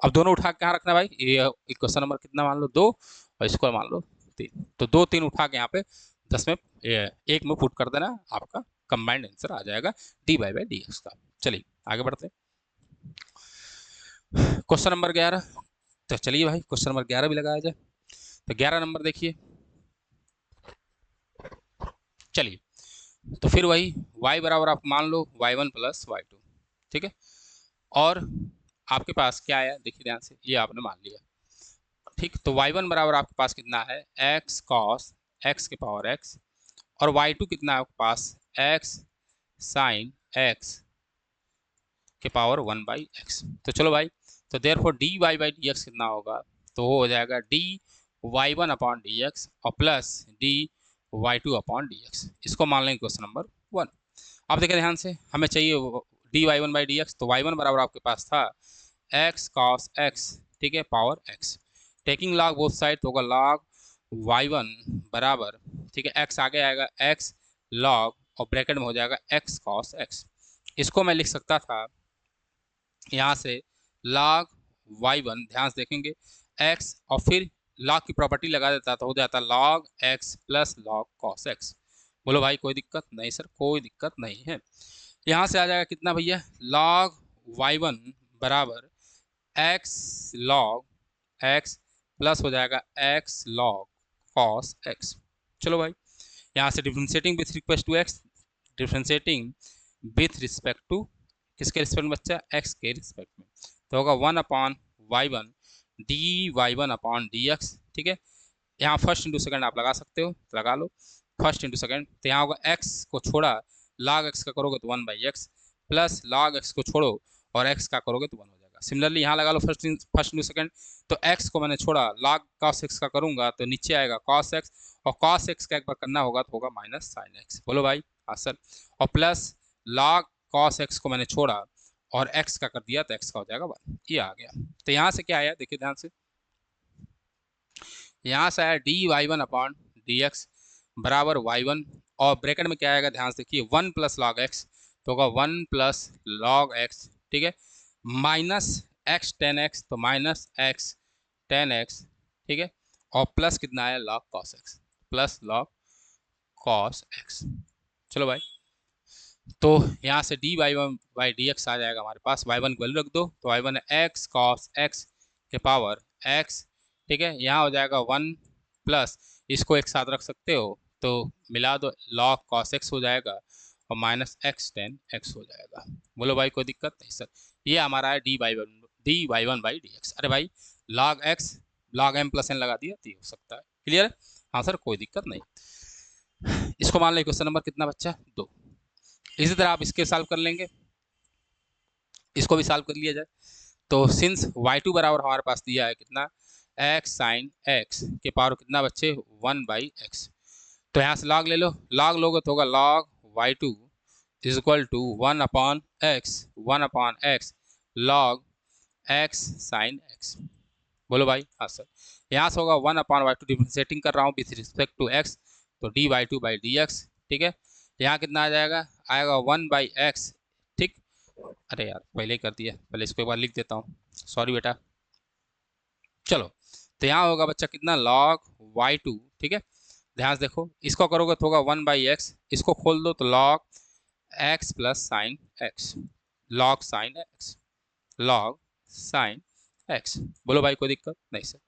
अब दोनों उठा के कहाँ रखना है भाई, ये क्वेश्चन नंबर कितना मान लो 2 और इसको मान लो 3, तो 2 3 उठा के यहाँ पे 10 में एक में पुट कर देना, आपका कंबाइंड आंसर आ जाएगा dy/dx का। चलिए आगे बढ़ते हैं। क्वेश्चन नंबर 11, तो चलिए भाई क्वेश्चन नंबर 11 भी लगाया जाए। तो 11 नंबर देखिए, चलिए, तो फिर वही y बराबर आप मान लो y1 प्लस y2, ठीक है, और आपके पास क्या आया देखिए ध्यान से, ये आपने मान लिया, ठीक। तो y1 बराबर आपके पास कितना है, x cos x⁴x और y2 कितना है आपके पास, x sin x⁴1/x। तो चलो भाई, तो देयरफॉर dy/dx कितना होगा, तो वो हो जाएगा dy1/dx और प्लस dy2/dx। इसको मान लेंगे क्वेश्चन नंबर 1। अब देखिए ध्यान से, हमें चाहिए dy1/dx, तो y1 बराबर आपके पास था x cos x, ठीक है, power x, taking log both side, तो होगा लॉग y1 बराबर, ठीक है, x आगे आएगा x log और ब्रैकेट में हो जाएगा x cos x। इसको मैं लिख सकता था यहाँ से log y1, ध्यान से देखेंगे, x और फिर log की प्रॉपर्टी लगा देता तो हो जाता log x plus log cos x। बोलो भाई कोई दिक्कत नहीं? सर कोई दिक्कत नहीं है। यहाँ से आ जाएगा कितना भैया, log y1 बराबर x log x प्लस हो जाएगा x log cos x। चलो भाई, यहाँ से differentiating with respect to x, differentiating with respect to किसके रिस्पेक्ट में बच्चा, x के रिस्पेक्ट में, तो होगा 1/y1 dy1/dx, ठीक है। यहाँ फर्स्ट इंटू सेकंड आप लगा सकते हो, तो लगा लो फर्स्ट इंटू सेकंड। तो यहाँ होगा x को छोड़ा log x का करोगे तो 1/x प्लस log x को छोड़ो और x का करोगे तो 1 हो जाएगा। सिमिलरली यहाँ लगा लो फर्स्ट इंटू सेकंड, तो x को मैंने छोड़ा log cos x का करूंगा तो नीचे आएगा cos x और cos x का एक बार करना होगा तो होगा माइनस sin x। बोलो भाई आंसर, और प्लस log cos x को मैंने छोड़ा और x का कर दिया तो x का हो जाएगा 1। ये आ गया। तो यहाँ से क्या आया देखिए ध्यान से, यहाँ से आया dy1/dx बराबर y1 और ब्रैकेट में क्या आएगा ध्यान से देखिए 1 प्लस log x, तो होगा 1 प्लस log x, ठीक है, माइनस x tan x, तो माइनस x tan x, ठीक है, और प्लस कितना आया log cos x, plus log cos x। चलो भाई, तो यहाँ से dy1/dx आ जाएगा हमारे पास, y1 की वैल्यू रख दो तो y1 है x cos x के पावर x, ठीक है, यहाँ हो जाएगा 1 प्लस, इसको एक साथ रख सकते हो तो मिला दो log cos x हो जाएगा और माइनस x tan x हो जाएगा। बोलो भाई कोई दिक्कत नहीं? सर ये हमारा है dy1/dx। अरे भाई log x log m plus n लगा दिया तो ये हो सकता है। क्लियर है? हाँ सर, कोई दिक्कत नहीं। इसको मान लो क्वेश्चन नंबर कितना बच्चा 2। इसी तरह आप इसके सॉल्व कर लेंगे, इसको भी सॉल्व कर लिया जाए। तो सिंस y2 बराबर हमारे पास दिया है कितना, x साइन x के पावर कितना बच्चे 1/x। तो यहाँ से log ले लो, log लोगे तो होगा log y2 is equal to 1/x log x sine x। बोलो भाई। हाँ सर, यहाँ से होगा 1/y2, डिफरेंशिएटिंग कर रहा हूँ विथ रिस्पेक्ट टू x, तो dy2/dx। ठीक है, यहाँ कितना आ जाएगा, आएगा 1/x। ठीक, अरे यार पहले ही कर दिया, पहले इसको एक बार लिख देता हूँ, सॉरी बेटा। चलो, तो यहाँ होगा बच्चा कितना log y2। ठीक है, ध्यान से देखो, इसको करोगे तो होगा 1/x, इसको खोल दो तो log x plus sine x, log sine x, log sine x। बोलो भाई कोई दिक्कत नहीं सर।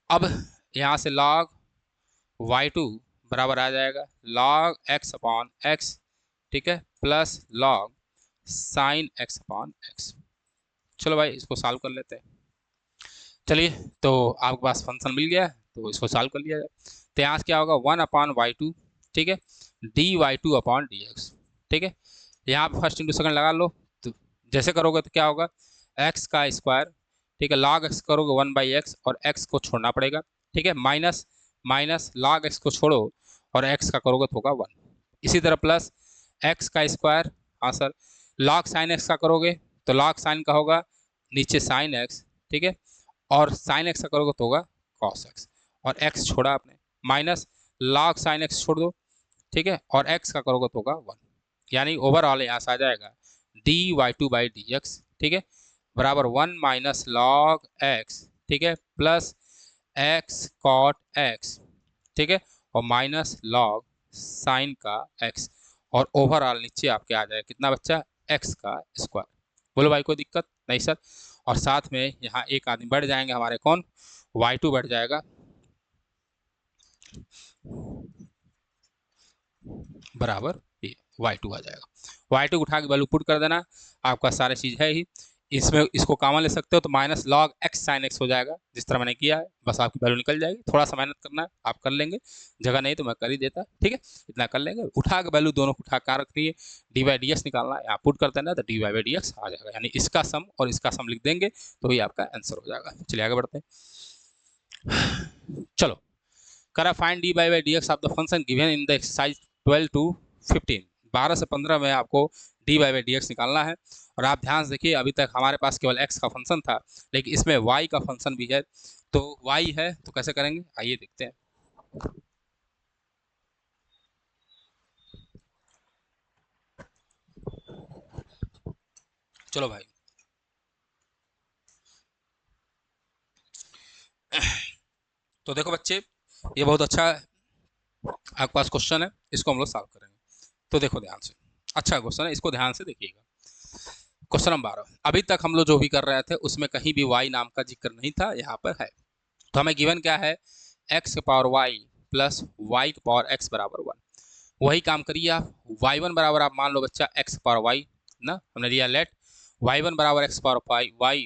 अब यहाँ से log y2 बराबर आ जाएगा log x अपॉन x, ठीक है, plus log sine x upon x। चलो भाई इसको सॉल्व कर लेते हैं। चलिए, तो आपके पास फंक्शन मिल गया, तो इसको सॉल्व कर लिया जाए। तो यहाँ से क्या होगा 1/y2, ठीक है, dy2 अपॉन dx। ठीक है, यहाँ पे फर्स्ट इंटू सेकंड लगा लो, तो जैसे करोगे तो क्या होगा x का स्क्वायर, ठीक है, log x करोगे 1/x और x को छोड़ना पड़ेगा। ठीक है, माइनस माइनस log x को छोड़ो और x का करोगे तो होगा 1। इसी तरह प्लस x का स्क्वायर, हाँ सर, log साइन x का करोगे तो log साइन का होगा नीचे साइन x, ठीक है, और साइन एक्स का करोगे तो होगा कॉस एक्स, और एक्स छोड़ा आपने, माइनस log साइन एक्स छोड़ दो, ठीक है, और एक्स का करोगे तो होगा 1। यानी ओवरऑल यहाँ से आ जाएगा dy2/dx, ठीक है, बराबर 1 माइनस log x, ठीक है, प्लस x कॉट x, ठीक है, और माइनस log साइन का x, और ओवरऑल नीचे आपके आ जाएगा कितना बच्चा x का स्क्वायर। बोलो भाई कोई दिक्कत नहीं सर। और साथ में यहाँ एक आदमी बढ़ जाएंगे हमारे, कौन, y2 बढ़ जाएगा, बराबर ये y2 आ जाएगा। y2 उठा के वैल्यू पुट कर देना, आपका सारा चीज़ है ही। इसमें इसको कॉमन ले सकते हो तो minus log x sine x हो जाएगा, जिस तरह मैंने किया है, बस आपकी वैल्यू निकल जाएगी। थोड़ा सा मेहनत करना है, आप कर लेंगे, जगह नहीं तो मैं कर ही देता। ठीक है, इतना कर लेंगे, उठा के वैल्यू दोनों को उठा कर रखिए, dy/dx निकालना है, आप पुट कर देना तो dy/dx आ जाएगा, यानी इसका सम और इसका सम लिख देंगे तो ही आपका आंसर हो जाएगा। चलिए आगे बढ़ते हैं। चलो, करा find dy/dx of the function given in the exercise 12 to 15। 12 से 15 में आपको dy/dx निकालना है। और आप ध्यान से देखिए, अभी तक हमारे पास केवल x का फंक्शन था, लेकिन इसमें y का फंक्शन भी है। तो y है तो कैसे करेंगे, आइए देखते हैं। चलो भाई, तो देखो बच्चे, ये बहुत अच्छा आपके पास क्वेश्चन है, इसको हम लोग सॉल्व करेंगे। तो देखो ध्यान से, अच्छा क्वेश्चन है, इसको ध्यान से देखिएगा। क्वेश्चन नंबर 12, अभी तक हम लोग जो भी कर रहे थे उसमें कहीं भी y नाम का जिक्र नहीं था, यहाँ पर है। तो हमें गिवन क्या है, x के पावर y प्लस y के पावर x बराबर 1। वही काम करिए आप, y1 बराबर आप मान लो बच्चा x के पावर y ना, हमने लिया लेट y1 बराबर x power y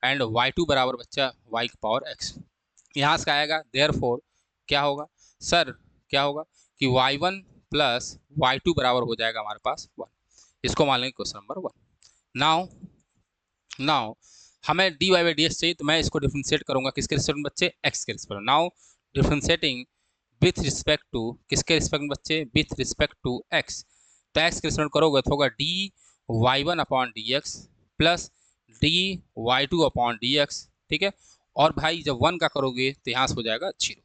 and y2 बराबर बच्चा y के पावर x। यहाँ से आएगा देयरफॉर क्या होगा सर, क्या होगा कि y1 प्लस y2 बराबर हो जाएगा हमारे पास 1। इसको मान लेंगे क्वेश्चन नंबर 1। नाउ नाउ हमें dy/dx चाहिए, तो मैं इसको डिफरेंशिएट करूंगा किसके रिस्पेक्ट में बच्चे, x के रिस्पेक्ट में। Now differentiating with respect to, किसके रिस्पेक्ट में बच्चे, विथ रिस्पेक्ट टू x। तो x के रिस्पेक्ट करोगे तो होगा dy1 upon dx plus dy2 upon dx, ठीक है, और भाई जब 1 का करोगे तो यहाँ से हो जाएगा 0।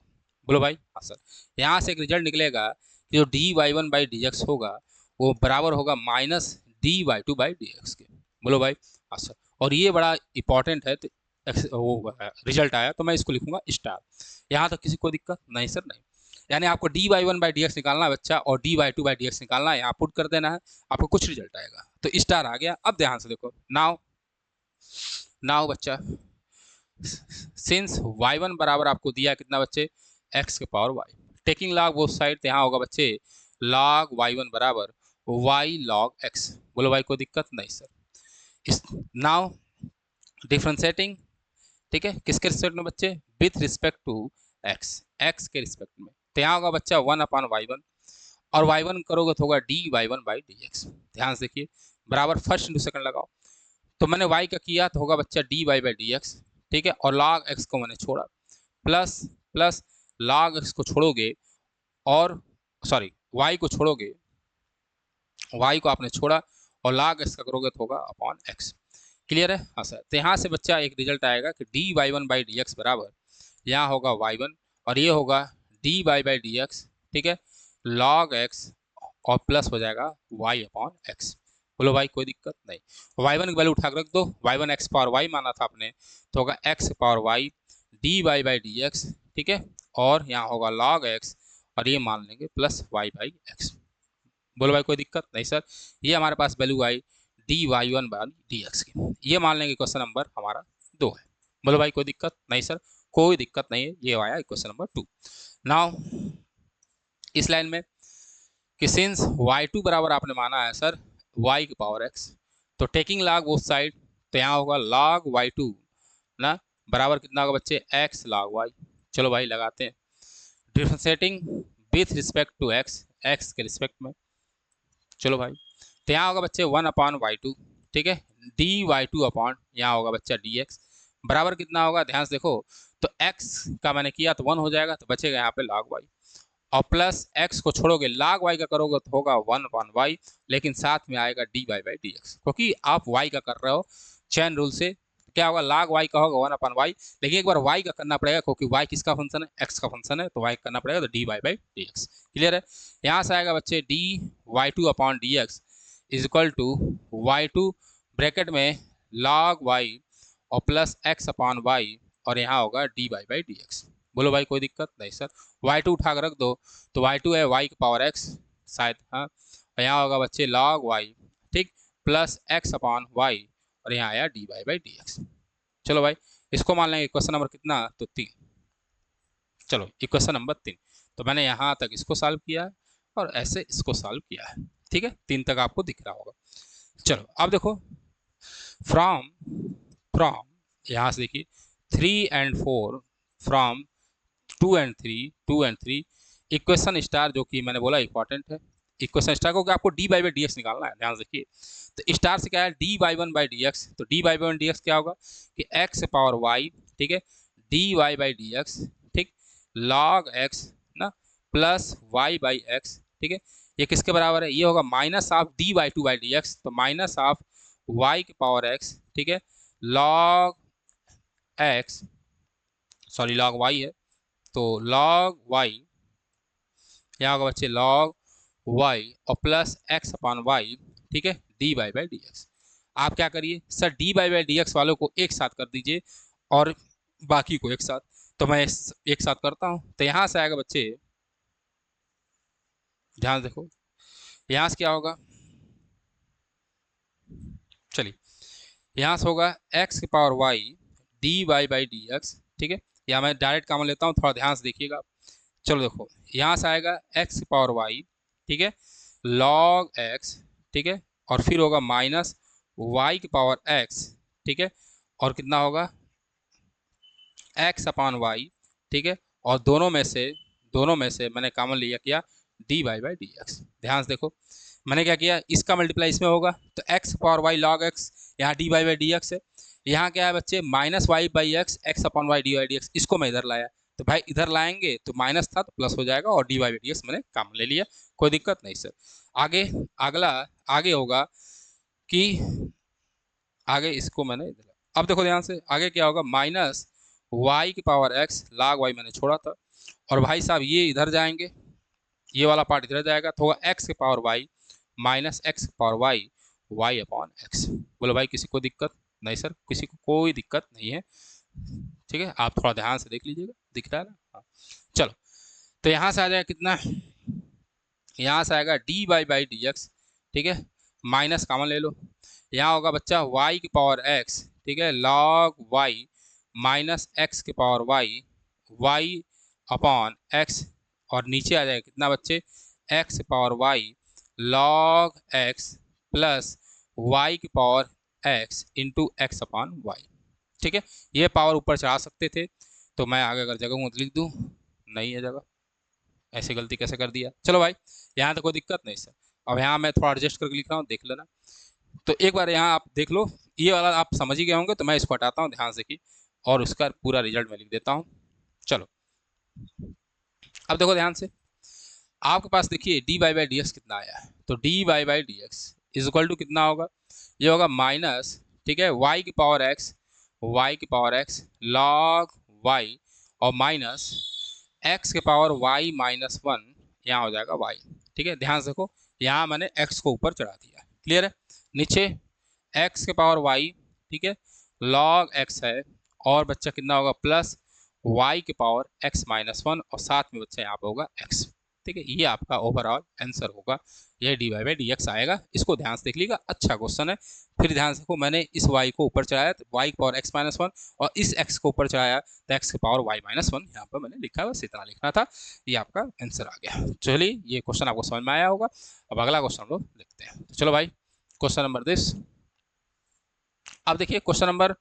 बोलो भाई। हाँ सर, यहाँ से एक रिजल्ट निकलेगा कि जो dy1/dx होगा वो बराबर होगा माइनस dy2/dx के। बोलो भाई। हाँ सर, और ये बड़ा इंपॉर्टेंट है, तो वो रिजल्ट आया तो मैं इसको लिखूंगा स्टार। यहाँ तो किसी को दिक्कत नहीं सर, नहीं। यानी आपको dy1/dx निकालना है बच्चा और dy2/dx निकालना है, यहाँ पुट कर देना है, आपको कुछ रिजल्ट आएगा। तो स्टार आ गया। अब ध्यान से देखो, नाउ नाउ बच्चा, सिंस y1 बराबर आपको दिया कितना बच्चे, x के power y, taking log both side, यहाँ होगा बच्चे log y1 बराबर y log x। बोलो भाई कोई दिक्कत नहीं सर। इस नाउ डिफ्रेंशिएटिंग, ठीक है, किसके रिस्पेक्ट में बच्चे, with respect to x, x के रिस्पेक्ट में। तो यहाँ होगा बच्चा 1/y1 और y1 करोगे तो होगा dy/dx। ध्यान से देखिए, बराबर फर्स्ट इंटू सेकंड लगाओ। तो मैंने y का किया तो होगा बच्चा dy/dx, ठीक है, और log x को मैंने छोड़ा, प्लस प्लस log x को छोड़ोगे और सॉरी y को छोड़ोगे, y को आपने छोड़ा और log x का करोगे तो होगा अपॉन x। क्लियर है? हाँ सर। तो यहाँ से बच्चा एक रिजल्ट आएगा कि dy1/dx बराबर, यहाँ होगा y1 और ये होगा dy/dx, ठीक है, log x और प्लस हो जाएगा y अपॉन x। बोलो भाई कोई दिक्कत नहीं। y1 की वैल्यू उठा कर रख दो, y1 x पावर y माना था आपने तो होगा x पावर y dy/dx, ठीक है, और यहाँ होगा log x और ये मान लेंगे प्लस y/x। बोलो भाई कोई दिक्कत नहीं सर। ये हमारे पास वैल्यू आई dy1/dx की, ये मान लेंगे क्वेश्चन नंबर हमारा 2 है। बोलो भाई कोई दिक्कत नहीं सर, कोई दिक्कत नहीं है। ये आया क्वेश्चन नंबर 2। नाउ इस लाइन में कि सिंस y2 बराबर आपने माना है सर y की पावर x, तो टेकिंग log बोथ साइड, तो यहाँ होगा log y2 ना बराबर कितना होगा बच्चे, x log y। चलो भाई लगाते हैं, differentiating with respect to x, x के रिस्पेक्ट में। चलो भाई, तो यहाँ होगा बच्चे 1/y2, ठीक है, dy2 अपॉन यहाँ होगा बच्चा dx बराबर कितना होगा, ध्यान से देखो, तो x का मैंने किया तो 1 हो जाएगा, तो बचेगा यहाँ पे log y और प्लस x को छोड़ोगे log y का करोगे तो होगा 1/y, लेकिन साथ में आएगा dy/dx, क्योंकि आप y का कर रहे हो चैन रूल से, क्या होगा log y का होगा 1/y, लेकिन एक बार y का करना पड़ेगा क्योंकि y किसका फंक्शन है, x का फंक्शन है, तो y करना पड़ेगा तो dy/dx। क्लियर है? यहाँ से आएगा बच्चे dy2/dx is equal to y2 bracket में log y और प्लस x अपॉन y और यहाँ होगा dy/dx। बोलो भाई कोई दिक्कत नहीं सर। y2 उठा कर रख दो, तो y2 है y की पावर x शायद, हाँ, और यहाँ होगा बच्चे log y, ठीक, प्लस x अपॉन y और यहाँ आया dy/dx। चलो भाई इसको मान लेंगे क्वेश्चन नंबर कितना, तो 3। चलो इक्वेशन नंबर 3, तो मैंने यहाँ तक इसको सॉल्व किया है और ऐसे इसको सॉल्व किया है, ठीक है, 3 तक आपको दिख रहा होगा। चलो अब देखो, फ्रॉम फ्रॉम यहाँ से देखिए 3 and 4, from 2 and 3 equation star, जो कि मैंने बोला इंपॉर्टेंट है इक्वेशन स्टार को, कि आपको dy/dx निकालना है। ध्यान से देखिए, तो स्टार से क्या है dy1/dx, तो dy1/dx क्या होगा कि x पावर y, ठीक है, dy/dx, ठीक, log x ना प्लस y/x, ठीक है, ये किसके बराबर है, ये होगा माइनस ऑफ dy2/dx, तो माइनस ऑफ y की पावर x, ठीक है, log x sorry log y है, तो log y यहाँ होगा बच्चे log y और प्लस x अपॉन y, ठीक है, dy/dx। आप क्या करिए सर, dy/dx वालों को एक साथ कर दीजिए और बाकी को एक साथ, तो मैं एक साथ करता हूँ। तो यहाँ से आएगा बच्चे, ध्यान देखो, यहाँ से क्या होगा, चलिए यहाँ से होगा x की पावर y dy/dx, ठीक है, या मैं डायरेक्ट कॉमन लेता हूँ, थोड़ा ध्यान से देखिएगा। चलो देखो, यहाँ से आएगा x की पावर y, ठीक है, log x, ठीक है, और फिर होगा माइनस y की पावर x, ठीक है, और कितना होगा x अपॉन y, ठीक है, और दोनों में से मैंने कॉमन लिया किया dy/dx। ध्यान से देखो, मैंने क्या किया, इसका मल्टीप्लाई इसमें होगा, तो x power y log x, यहाँ dy/dx है, यहाँ क्या है बच्चे minus y/x, x upon y dy/dx, इसको मैं इधर लाया, तो भाई इधर लाएंगे तो माइनस था तो प्लस हो जाएगा और dy/dx मैंने कॉमन ले लिया, कोई दिक्कत नहीं सर। आगे अगला आगे होगा कि आगे इसको मैंने इधर, अब देखो ध्यान से, आगे क्या होगा माइनस y की पावर x log y मैंने छोड़ा था, और भाई साहब ये इधर जाएंगे, ये वाला पार्ट इधर जाएगा, तो होगा x की पावर y माइनस x की पावर y अपॉन x। बोलो भाई किसी को दिक्कत नहीं सर, किसी को कोई दिक्कत नहीं है, ठीक है, आप थोड़ा ध्यान से देख लीजिएगा, दिख रहा है ना, हाँ। चलो तो यहाँ से आ जाएगा कितना, यहाँ से आएगा dy/dx, ठीक है, माइनस कॉमन ले लो, यहाँ होगा बच्चा y की पावर x, ठीक है, log y माइनस x की पावर y अपॉन x, और नीचे आ जाएगा कितना बच्चे, x power y log x plus y की power x into x upon y. ठीक है, ये पावर ऊपर चढ़ा सकते थे, तो मैं आगे अगर जगह हूँ तो लिख दूँ, नहीं है जगह, ऐसे गलती कैसे कर दिया। चलो भाई, यहाँ तो कोई दिक्कत नहीं सर। अब यहाँ मैं थोड़ा एडजस्ट करके लिख रहा हूँ, देख लेना। तो एक बार यहाँ आप देख लो, ये वाला आप समझ ही गए होंगे, तो मैं इसको हटाता हूँ ध्यान से कि, और उसका पूरा रिजल्ट मैं लिख देता हूँ। चलो अब देखो ध्यान से, आपके पास देखिए d Y by D x कितना आया है, तो D Y by D x is equal to कितना होगा, ये होगा माइनस, ठीक है, वाई की पावर एक्स, वाई की पावर एक्स लॉग वाई, और माइनस एक्स के पावर वाई माइनस वन, यहाँ हो जाएगा वाई। ठीक है, ध्यान से देखो, यहाँ मैंने एक्स को ऊपर चढ़ा दिया, क्लियर है। नीचे एक्स के पावर वाई, ठीक है, लॉग एक्स है, और बच्चा कितना होगा प्लस वाई के पावर एक्स माइनस वन, और साथ में बच्चा यहाँ पे होगा एक्स। ठीक है, ये आपका ओवरऑल आंसर होगा, ये d Y by D x आएगा। इसको ध्यान से देख लीजिएगा, अच्छा क्वेश्चन है। फिर ध्यान से देखो, मैंने इस वाई को ऊपर चढ़ाया तो वाई की पावर एक्स माइनस वन, और इस एक्स को ऊपर चढ़ाया तो एक्स की पावर वाई माइनस वन, यहाँ पर मैंने लिखा है, बस इतना लिखना था, ये आपका आंसर आ गया। चलिए, ये क्वेश्चन आपको समझ में आया होगा। अब अगला क्वेश्चन हम लोग लिखते हैं। तो चलो भाई, क्वेश्चन नंबर दिस। अब देखिए क्वेश्चन नंबर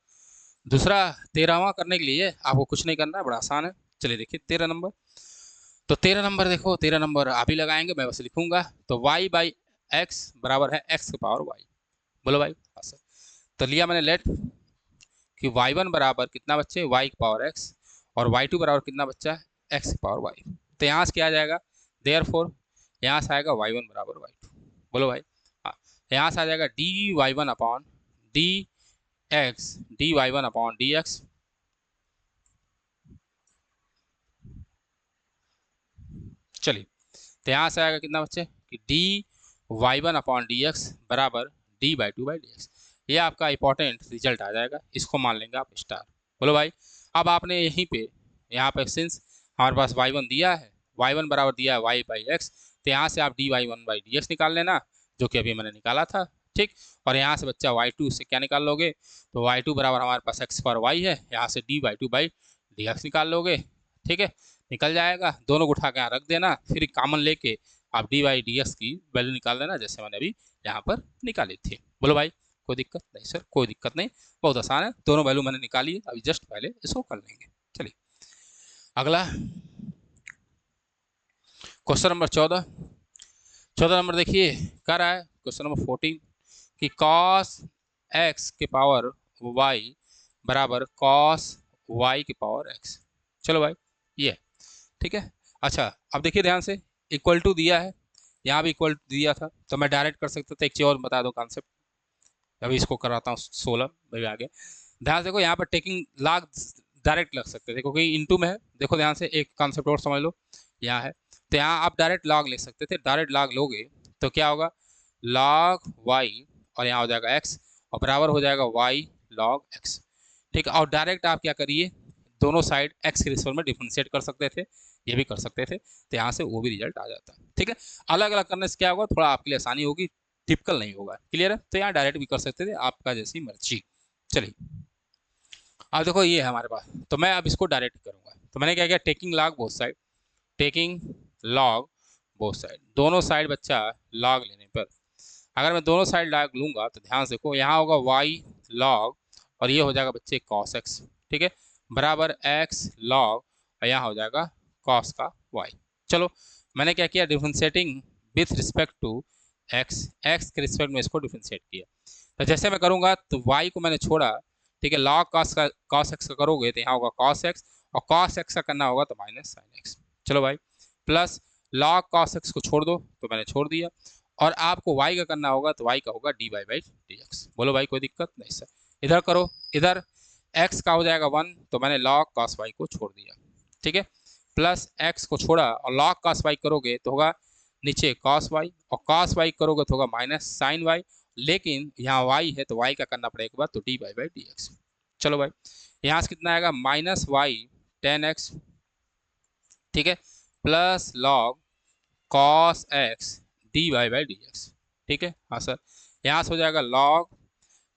दूसरा 13वां करने के लिए आपको कुछ नहीं करना है, बड़ा आसान है। चलिए देखिए 13 नंबर, तो 13 नंबर देखो, 13 नंबर आप ही लगाएंगे, मैं बस लिखूंगा। तो y बाई एक्स बराबर है एक्स की पावर y। बोलो भाई, हाँ सर। तो लिया मैंने लेट कि y1 बराबर कितना बच्चे, y की पावर x, और y2 बराबर कितना बच्चा है, x की पावर y। तो यहाँ से क्या आ जाएगा, देयरफॉर यहाँ से आएगा y1 बराबर y2। बोलो भाई, हाँ। यहाँ से आ जाएगा D Y one upon D x, D Y one upon D X, चलिए। तो यहाँ से आएगा कितना बच्चे कि D Y one upon D x बराबर D by two by D x. ये आपका इंपॉर्टेंट रिजल्ट आ जाएगा, इसको मान लेंगे आप स्टार। बोलो भाई, अब आपने यहीं पे, यहाँ पे सिंस हमारे पास वाई वन दिया है, वाई वन बराबर दिया है वाई बाई एक्स, तो यहाँ से आप d Y one by D x निकाल लेना, जो कि अभी मैंने निकाला था। ठीक, और यहाँ से बच्चा वाई टू से क्या निकाल लोगे, तो वाई टू बराबर हमारे पास एक्स पर वाई है, यहाँ से d Y two by D x निकाल लोगे। ठीक है, निकल जाएगा, दोनों को उठा के यहाँ रख देना, फिर कॉमन लेके आप डी वाई डी एक्स की वैल्यू निकाल देना, जैसे मैंने अभी यहाँ पर निकाली थी। बोलो भाई, कोई दिक्कत नहीं सर, कोई दिक्कत नहीं, बहुत आसान है, दोनों वैल्यू मैंने निकाली है, अभी जस्ट पहले इसको कर लेंगे। चलिए अगला क्वेश्चन नंबर 14। 14 नंबर देखिए, क्या रहा है क्वेश्चन नंबर 14 कि कॉस एक्स के पावर वाई बराबर कॉस वाई की पावर एक्स। चलो भाई, ये ठीक है। अच्छा, अब देखिए ध्यान से, इक्वल टू दिया है, यहाँ भी इक्वल टू दिया था, तो मैं डायरेक्ट कर सकता था। एक चीज़ और बता दो कॉन्सेप्ट, अभी इसको कराता हूँ 16 भाई आगे। ध्यान से देखो, यहाँ पर टेकिंग लॉग डायरेक्ट लग सकते थे, क्योंकि इनटू में है। देखो ध्यान से, एक कॉन्सेप्ट और समझ लो, यहाँ है, तो यहाँ आप डायरेक्ट लॉग ले सकते थे। डायरेक्ट लॉग लोगे तो क्या होगा, लॉग वाई, और यहाँ हो जाएगा एक्स, और बराबर हो जाएगा वाई लॉग एक्स। ठीक है, और डायरेक्ट आप क्या करिए, दोनों साइड एक्स के रिस्पेक्ट में डिफ्रेंशिएट कर सकते थे, ये भी कर सकते थे, तो यहाँ से वो भी रिजल्ट आ जाता है। ठीक है, अलग अलग करने से क्या होगा, थोड़ा आपके लिए आसानी होगी, टिपिकल नहीं होगा। क्लियर है, तो यहाँ डायरेक्ट भी कर सकते थे, आपका जैसी मर्जी। चलिए अब देखो, ये है हमारे पास, तो मैं अब इसको डायरेक्ट करूँगा। तो मैंने क्या किया, taking log both side, taking log both side, दोनों साइड बच्चा लॉग लेने पर, अगर मैं दोनों साइड लॉग लूँगा तो ध्यान से देखो, यहाँ होगा वाई लॉग, और ये हो जाएगा बच्चे कॉस एक्स। ठीक है, बराबर एक्स लॉग, और यहाँ हो जाएगा कॉस का वाई। चलो, मैंने क्या किया, differentiating with respect to x, x के रिस्पेक्ट में इसको डिफ्रेंशिएट किया। तो जैसे मैं करूँगा तो वाई को मैंने छोड़ा, ठीक है, लॉग कॉस एक्स का करोगे तो यहाँ होगा कॉस एक्स, और कॉस एक्स का करना होगा तो माइनस साइन एक्स। चलो भाई, प्लस लॉग कॉस एक्स को छोड़ दो, तो मैंने छोड़ दिया, और आपको y का करना होगा तो y का होगा d Y by D x. बोलो भाई, कोई दिक्कत नहीं सर। इधर करो, इधर x का हो जाएगा 1, तो मैंने log cos y को छोड़ दिया। ठीक है, प्लस x को छोड़ा, और log cos y करोगे तो होगा नीचे cos y, और cos y करोगे तो होगा माइनस साइन y, लेकिन यहाँ y है तो y का करना पड़ेगा तो D Y by D x. चलो भाई, यहाँ से कितना आएगा, माइनस वाई टेन एक्स, ठीक है, plus log cos x D Y by D x. ठीक है, हाँ सर, यहाँ से हो जाएगा लॉग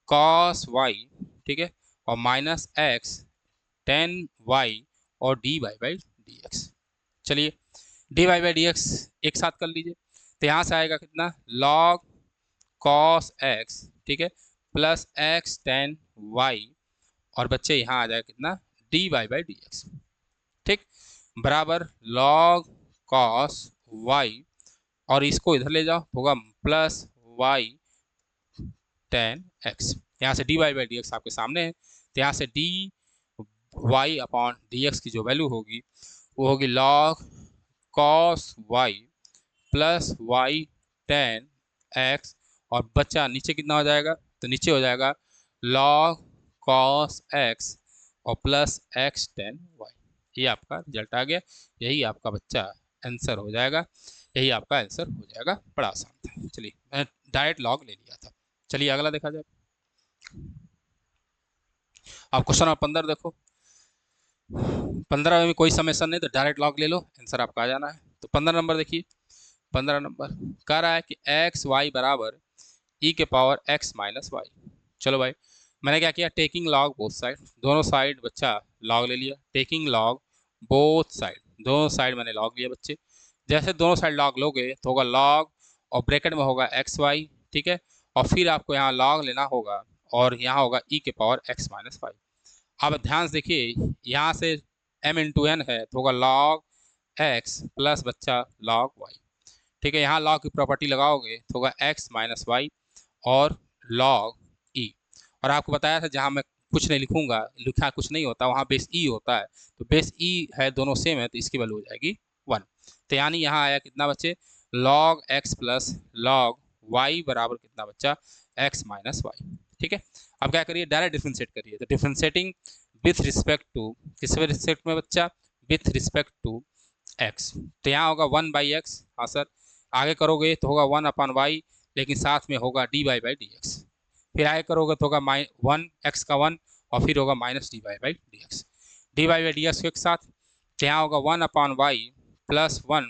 कॉस वाई, ठीक है, और माइनस एक्स टेन वाई, और D Y by D X. चलिए, D Y by D x एक साथ कर लीजिए, तो यहाँ से आएगा कितना, लॉग कॉस एक्स, ठीक है, प्लस एक्स टेन वाई, और बच्चे यहाँ आ जाएगा कितना, D Y by D x, ठीक, बराबर लॉग कॉस वाई, और इसको इधर ले जाओ तो होगा प्लस वाई टेन एक्स। यहाँ से d Y by D x आपके सामने है, तो यहाँ से d y upon D x की जो वैल्यू होगी वो होगी log cos y plus y tan x, और बच्चा नीचे कितना हो जाएगा, तो नीचे हो जाएगा लॉग कॉस एक्स और प्लस एक्स टेन वाई। ये आपका रिजल्ट आ गया, यही आपका बच्चा आंसर हो जाएगा, यही आपका आंसर हो जाएगा। बड़ा आसान था। चलिए मैंने डायरेक्ट लॉग ले लिया था। चलिए अगला देखा जाए। आप क्वेश्चन नंबर 15 देखो। 15 में कोई समेशन नहीं, तो डायरेक्ट लॉग ले लो, आंसर आपका आ जाना है। तो 15 नंबर देखिए, 15 नंबर कह रहा है कि एक्स वाई बराबर ई के पावर एक्स माइनस वाई। चलो भाई, मैंने क्या किया, टेकिंग लॉग बोथ साइड, दोनों साइड बच्चा लॉग ले लिया, टेकिंग लॉग बोथ साइड, दोनों साइड मैंने लॉग लिया बच्चे। जैसे दोनों साइड लॉग लोगे तो होगा लॉग और ब्रैकेट में होगा एक्स वाई, ठीक है, और फिर आपको यहाँ लॉग लेना होगा और यहाँ होगा ई के पावर एक्स माइनस वाई। अब ध्यान से देखिए, यहाँ से m इंटू एन है तो होगा लॉग एक्स प्लस बच्चा लॉग वाई, ठीक है, यहाँ लॉग की प्रॉपर्टी लगाओगे तो होगा एक्स माइनस वाई और लॉग ई। और आपको बताया था जहाँ मैं कुछ नहीं लिखूंगा, लिखा कुछ नहीं होता, वहाँ बेस ई होता है, तो बेस ई है, दोनों सेम है, तो इसकी वैल्यू हो जाएगी 1। तो यानी यहाँ आया कितना बच्चे, log x plus log y बराबर कितना बच्चा, एक्स माइनस वाई, ठीक है। अब क्या करिए, डायरेक्ट डिफ्रेंशिएट करिए, तो डिफ्रेंशिएटिंग विथ रिस्पेक्ट टू, किसके रिस्पेक्ट में बच्चा, विथ रिस्पेक्ट टू एक्स, तो यहाँ होगा 1 बाई एक्स, हाँ सर, आगे करोगे तो होगा 1 अपॉन वाई, लेकिन साथ में होगा d Y by D x, फिर आगे करोगे तो होगा 1 एक्स का 1 और फिर होगा minus d Y by D x, D Y by D x एक साथ, तो यहाँ होगा 1 अपॉन वाई प्लस 1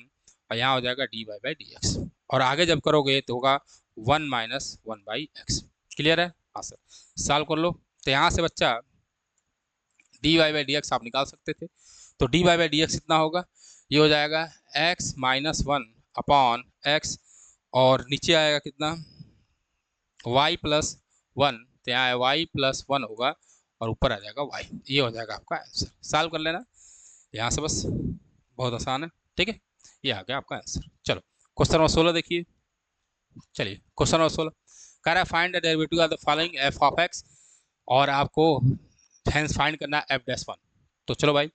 और यहाँ हो जाएगा D Y by D x, और आगे जब करोगे तो होगा 1 माइनस 1 बाई एक्स। क्लियर है, हाँ सर, सॉल्व कर लो। तो यहाँ से बच्चा d Y by D x आप निकाल सकते थे, तो D Y by D x कितना होगा, ये हो जाएगा एक्स माइनस 1 अपॉन एक्स, और नीचे आएगा कितना, y प्लस 1, तो यहाँ y प्लस 1 होगा और ऊपर आ जाएगा y, ये हो जाएगा आपका आंसर। सॉल्व कर लेना यहाँ से, बस बहुत आसान है, ठीक है, ये आ गया आपका आंसर। चलो क्वेश्चन नंबर 16 देखिए। चलिए क्वेश्चन नंबर 16 कह रहा है find the derivative of the following f of x, और आपको हेंस फाइंड करना है f डैश 1। तो चलो भाई,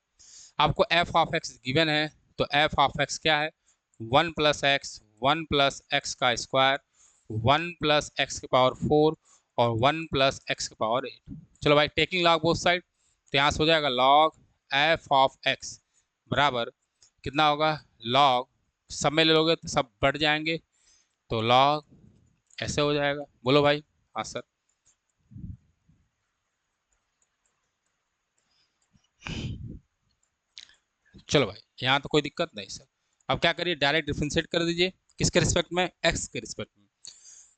आपको f ऑफ x गिवन है, तो f ऑफ x क्या है, 1 प्लस एक्स, 1 प्लस एक्स का स्क्वायर, 1 प्लस एक्स के पावर 4 और 1 प्लस एक्स के पावर 8। चलो भाई, टेकिंग लॉग बोथ साइड, तो यहाँ से हो जाएगा लॉग f ऑफ x बराबर कितना होगा, लॉग सब में ले लोगे तो सब बढ़ जाएंगे, तो लॉग ऐसे हो जाएगा। बोलो भाई, हाँ सर, चलो भाई, यहाँ तो कोई दिक्कत नहीं सर। अब क्या करिए, डायरेक्ट डिफरेंशिएट कर दीजिए, किसके रिस्पेक्ट में, एक्स के रिस्पेक्ट में।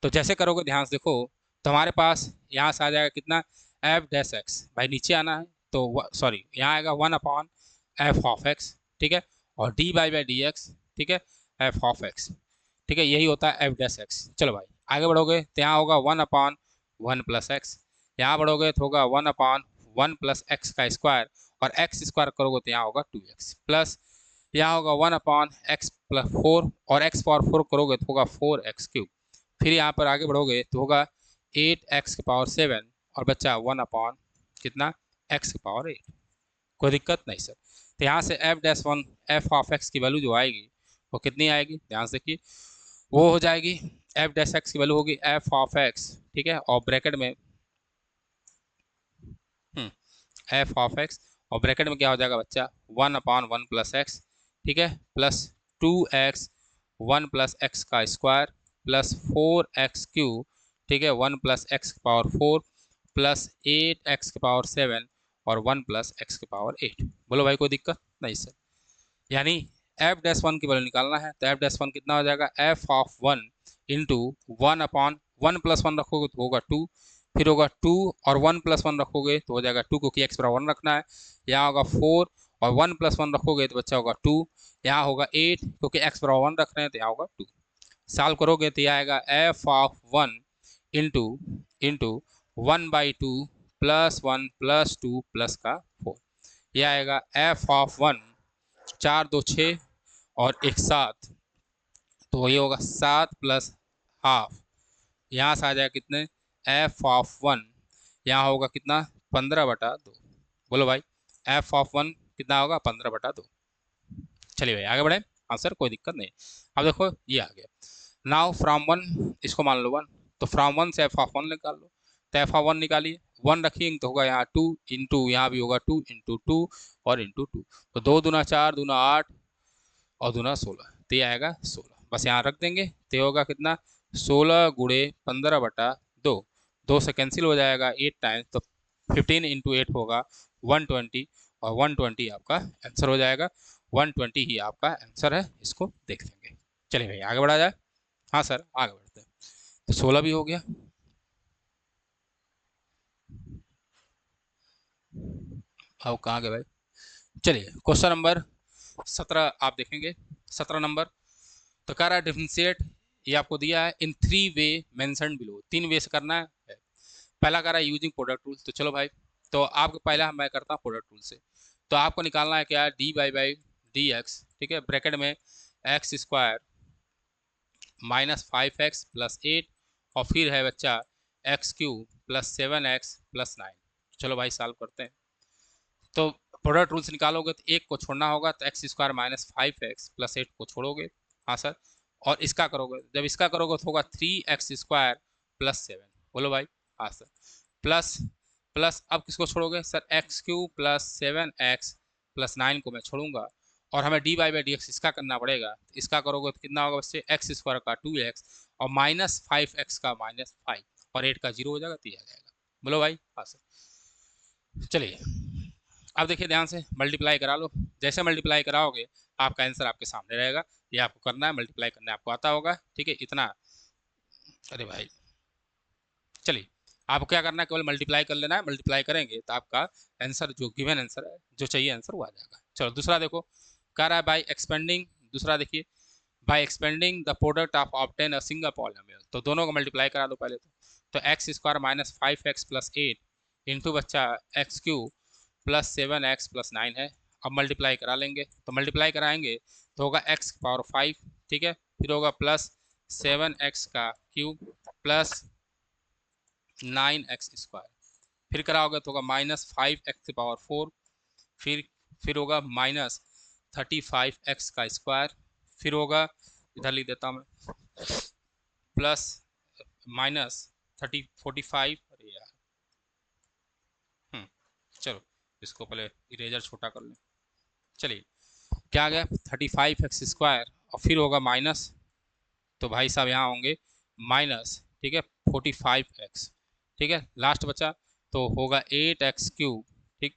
तो जैसे करोगे ध्यान से देखो, तो हमारे पास यहाँ से आ जाएगा कितना, एफ डैश एक्स, भाई नीचे आना है तो सॉरी, यहाँ आएगा 1 अपॉन एफ ऑफ एक्स, ठीक है, और D by by D x, ठीक है, एफ ऑफ एक्स, ठीक है, यही होता है एफ डैश एक्स। चलो भाई आगे बढ़ोगे तो यहाँ होगा 1 अपॉन 1 प्लस एक्स, यहाँ बढ़ोगे तो होगा 1 अपॉन 1 प्लस एक्स का स्क्वायर, और एक्स स्क्वायर करोगे तो यहाँ होगा 2x प्लस, यहाँ होगा 1 अपॉन एक्स प्लस 4, और एक्स पावर 4 करोगे तो होगा 4x क्यूब, फिर यहाँ पर आगे बढ़ोगे तो होगा 8x के पावर 7 और बच्चा 1 अपॉन कितना, x के पावर 8। कोई दिक्कत नहीं सर। तो यहाँ से f dash 1 f of x की वैल्यू जो आएगी वो कितनी आएगी, ध्यान से देखिए, वो हो जाएगी f डैश x की वैल्यू होगी f ऑफ x, ठीक है, और ब्रैकेट में f ऑफ x, और ब्रैकेट में क्या हो जाएगा बच्चा, 1 अपॉन 1 प्लस एक्स, ठीक है, प्लस 2x 1 प्लस एक्स का स्क्वायर प्लस 4x क्यूब, ठीक है, 1 प्लस एक्स के पावर 4 प्लस 8x के पावर 7 और 1 प्लस एक्स के पावर 8। बोलो भाई, कोई दिक्कत नहीं सर। यानी f डैश 1 की वैल्यू निकालना है, तो f डैश 1 कितना हो जाएगा, f of 1 into 1 upon 1 plus 1 रखोगे तो होगा 2, फिर होगा 2 और 1 प्लस 1 रखोगे तो हो जाएगा 2, क्योंकि x बराबर 1 रखना है, यहाँ होगा 4 और 1 प्लस 1 रखोगे तो बच्चा होगा 2, यहाँ होगा 8 क्योंकि x बराबर 1 रख रहे हैं, तो यहाँ होगा 2। सॉल्व करोगे तो यह आएगा f ऑफ 1 इंटू 1/2 +1 + 2 + का 4, यह आएगा f(1), 4 2 6 और 1 7, तो ये होगा 7 + ½ यहाँ से आ जाएगा कितने f(1), यहाँ होगा कितना 15/2। बोलो भाई f(1) कितना होगा 15/2। चलिए भाई आगे बढ़े, आंसर कोई दिक्कत नहीं। अब देखो ये आ गया, नाउ फ्रॉम 1, इसको मान लो 1, तो फ्रॉम 1 से f(1) निकाल लो, तो f(1) निकालिए, 1 रखिएंगे तो होगा यहाँ 2 इंटू, यहाँ भी होगा 2 इंटू 2 और इंटू 2, तो 2 दूना 4, दूना 8 और दूना 16, तो ये आएगा 16, बस यहाँ रख देंगे, तो ये होगा कितना 16 × 15/2, 2 से कैंसिल हो जाएगा 8 टाइम्स, तो 15 इंटू 8 होगा 120, और 120 आपका आंसर हो जाएगा, 120 ही आपका आंसर है, इसको देख लेंगे। चलिए भाई आगे बढ़ा जाए। हाँ सर आगे बढ़ते हैं, तो 16 भी हो गया। अब कहाँ गए भाई, चलिए क्वेश्चन नंबर 17 आप देखेंगे, 17 नंबर, तो कह रहा है डिफरेंशिएट, ये आपको दिया है इन 3 वे मेंशन्ड बिलो, 3 वे से करना है। पहला कह रहा है यूजिंग प्रोडक्ट रूल, तो चलो भाई, तो आपको पहला मैं करता हूँ प्रोडक्ट रूल से, तो आपको निकालना है क्या, dy/dx, ठीक है, ब्रैकेट में x² -5x + 8 और फिर है बच्चा x³ + 7x + 9। चलो भाई सॉल्व करते हैं, तो प्रोडक्ट रूल से निकालोगे तो एक को छोड़ना होगा, तो x² -5x + 8 को छोड़ोगे, हाँ सर, और इसका करोगे, जब इसका करोगे तो होगा 3x² + 7, बोलो भाई, हाँ सर, प्लस प्लस अब किसको छोड़ोगे सर, x³ + 7x + 9 को मैं छोड़ूंगा, और हमें dy/dx इसका करना पड़ेगा, इसका करोगे तो कितना होगा बच्चे, x² का 2x और -5x का -5 और 8 का 0 हो जाएगा, तो ये आ जाएगा, बोलो भाई, हाँ सर। चलिए अब देखिए ध्यान से, मल्टीप्लाई करा लो, जैसे मल्टीप्लाई कराओगे आपका आंसर आपके सामने रहेगा, ये आपको करना है, मल्टीप्लाई करना आपको आता होगा, ठीक है, इतना, अरे भाई चलिए आपको क्या करना है, केवल मल्टीप्लाई कर लेना है, मल्टीप्लाई करेंगे तो आपका आंसर जो गिवन आंसर है, जो चाहिए आंसर वो आ जाएगा। चलो दूसरा देखो, कह रहा है बाई एक्सपेंडिंग, दूसरा देखिए, by expanding the product of obtain a single polynomial, तो दोनों को मल्टीप्लाई करा दो पहले, तो x² -5x + 8 इंटू बच्चा x³ + 7x + 9 है, अब मल्टीप्लाई करा लेंगे, तो मल्टीप्लाई कराएंगे तो होगा x⁵, ठीक है, फिर होगा प्लस 7x³ प्लस 9x², फिर कराओगे तो होगा -5x⁴, फिर होगा -35x², फिर होगा, इधर लिख देता हूँ मैं, प्लस -45, अरे यार, चलो इसको पहले इरेजर छोटा कर लें, चलिए क्या आ गया 35x² और फिर होगा माइनस, तो भाई साहब यहाँ होंगे माइनस, ठीक है, 45x, ठीक है, लास्ट बचा तो होगा 8x³, ठीक,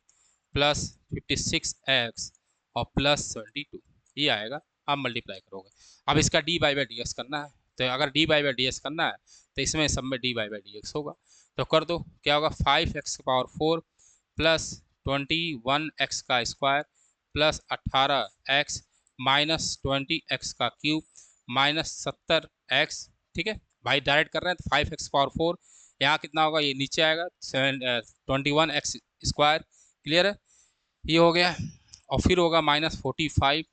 प्लस 56x और प्लस 72, ये आएगा। अब मल्टीप्लाई करोगे, अब इसका dy/dx करना है, तो अगर dy/dx करना है तो इसमें सब में dy/dx होगा, तो कर दो, क्या होगा 5x⁴ plus 21x² plus 18x -20x³ -70x, ठीक है भाई, डायरेक्ट कर रहे हैं तो 5x⁴, यहाँ कितना होगा, ये नीचे आएगा 21x², क्लियर है, ये हो गया, और फिर होगा -45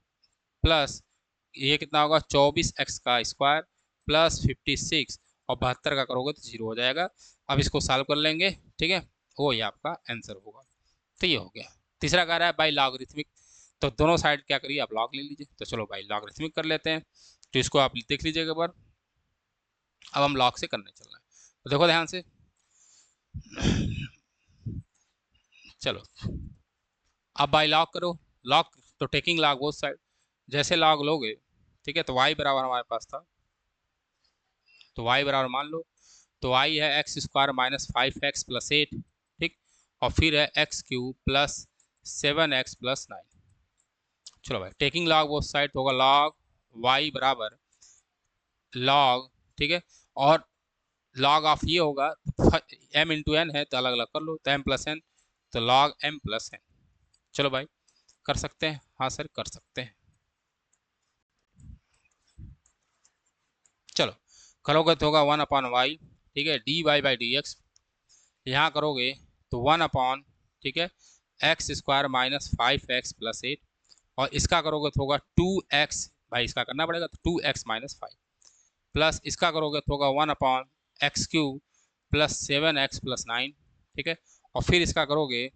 प्लस ये कितना होगा 24x² प्लस 56 और 72 का करोगे तो 0 हो जाएगा। अब इसको सॉल्व कर लेंगे, ठीक है, वो ये आपका आंसर होगा, तो ये हो गया। तीसरा कह रहा है बाई लॉगरिथमिक, तो दोनों साइड क्या करिए आप लॉग ले लीजिए, तो चलो भाई लॉगरिथमिक कर लेते हैं, तो इसको आप देख लीजिएगा एक बार, अब हम लॉग से करने चल रहे हैं, तो देखो ध्यान से, चलो अब बाई लॉग करो, लॉग तो टेकिंग लॉग बोथ साइड, जैसे लॉग लोगे, ठीक है, तो y बराबर हमारे पास था, तो y बराबर मान लो, तो y है x² -5x + 8, ठीक, और फिर है x³ प्लस 7x + 9। चलो भाई टेकिंग लॉग बोथ साइड तो होगा लॉग y बराबर लॉग, ठीक है, और लॉग ऑफ ये होगा m इंटू n है तो अलग अलग कर लो, तो m + n, तो लॉग m + n। चलो भाई कर सकते हैं, हाँ सर कर सकते हैं, चलो करोगे तो होगा 1/y, ठीक है, dy/dx यहाँ करोगे तो 1 अपॉन, ठीक है, एक्स स्क्वायर माइनस 5x+8, और इसका करोगे तो होगा 2x, भाई इसका करना पड़ेगा, तो 2x-5 प्लस इसका करोगे तो होगा 1/x³ प्लस 7x+9, ठीक है, और फिर इसका करोगे,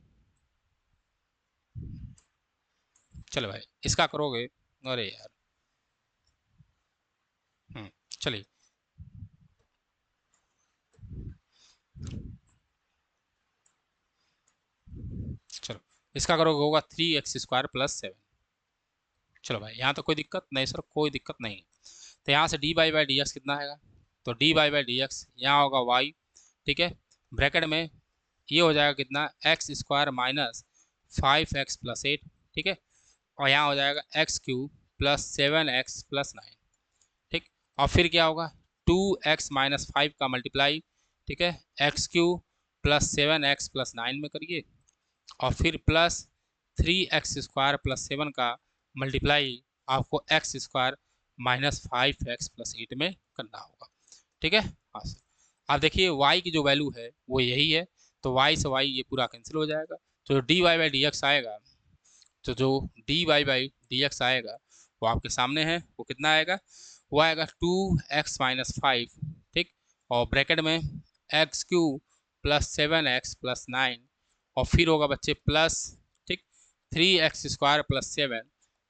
चलो भाई इसका करोगे, अरे यार, चलिए, चलो इसका करोगे होगा 3x² प्लस 7। चलो भाई यहाँ तो कोई दिक्कत नहीं सर, कोई दिक्कत नहीं। तो यहाँ से dy/dx कितना आएगा, तो dy/dx यहाँ होगा y, ठीक है, ब्रैकेट में ये हो जाएगा कितना, x² माइनस 5x+8, ठीक है, और यहाँ हो जाएगा x³ प्लस 7x+9, ठीक, और फिर क्या होगा 2x-5 का मल्टीप्लाई, ठीक है, x³ प्लस 7x+9 में करिए, और फिर प्लस 3x² प्लस 7 का मल्टीप्लाई आपको x² माइनस 5x+8 में करना होगा, ठीक है। हाँ सर, आप देखिए y की जो वैल्यू है वो यही है, तो y से y ये पूरा कैंसिल हो जाएगा, तो dy/dx आएगा, तो जो dy/dx आएगा वो आपके सामने है, वो कितना आएगा, वो आएगा 2x-5, ठीक, और ब्रैकेट में x³ प्लस 7x+9, और फिर होगा बच्चे प्लस, ठीक, 3x² प्लस 7,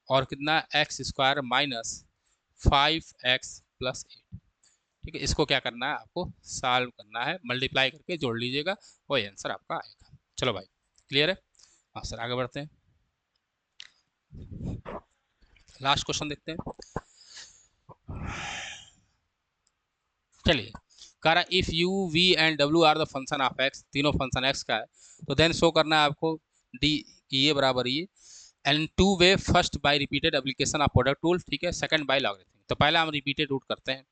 और कितना x² माइनस 5x+8, ठीक है, इसको क्या करना है, आपको सॉल्व करना है, मल्टीप्लाई करके जोड़ लीजिएगा, वही आंसर आपका आएगा। चलो भाई क्लियर है, हाँ सर आगे बढ़ते हैं, लास्ट क्वेश्चन देखते हैं। चलिए, कह रहा if u v and w are the function of x, तीनों फंक्शन x का है, तो देन शो करना है आपको d ये बराबर ये, and two way, first by repeated application of product rule, ठीक है, सेकंड बाय लॉगरिथम। तो पहले हम रिपीटेड रूट करते हैं,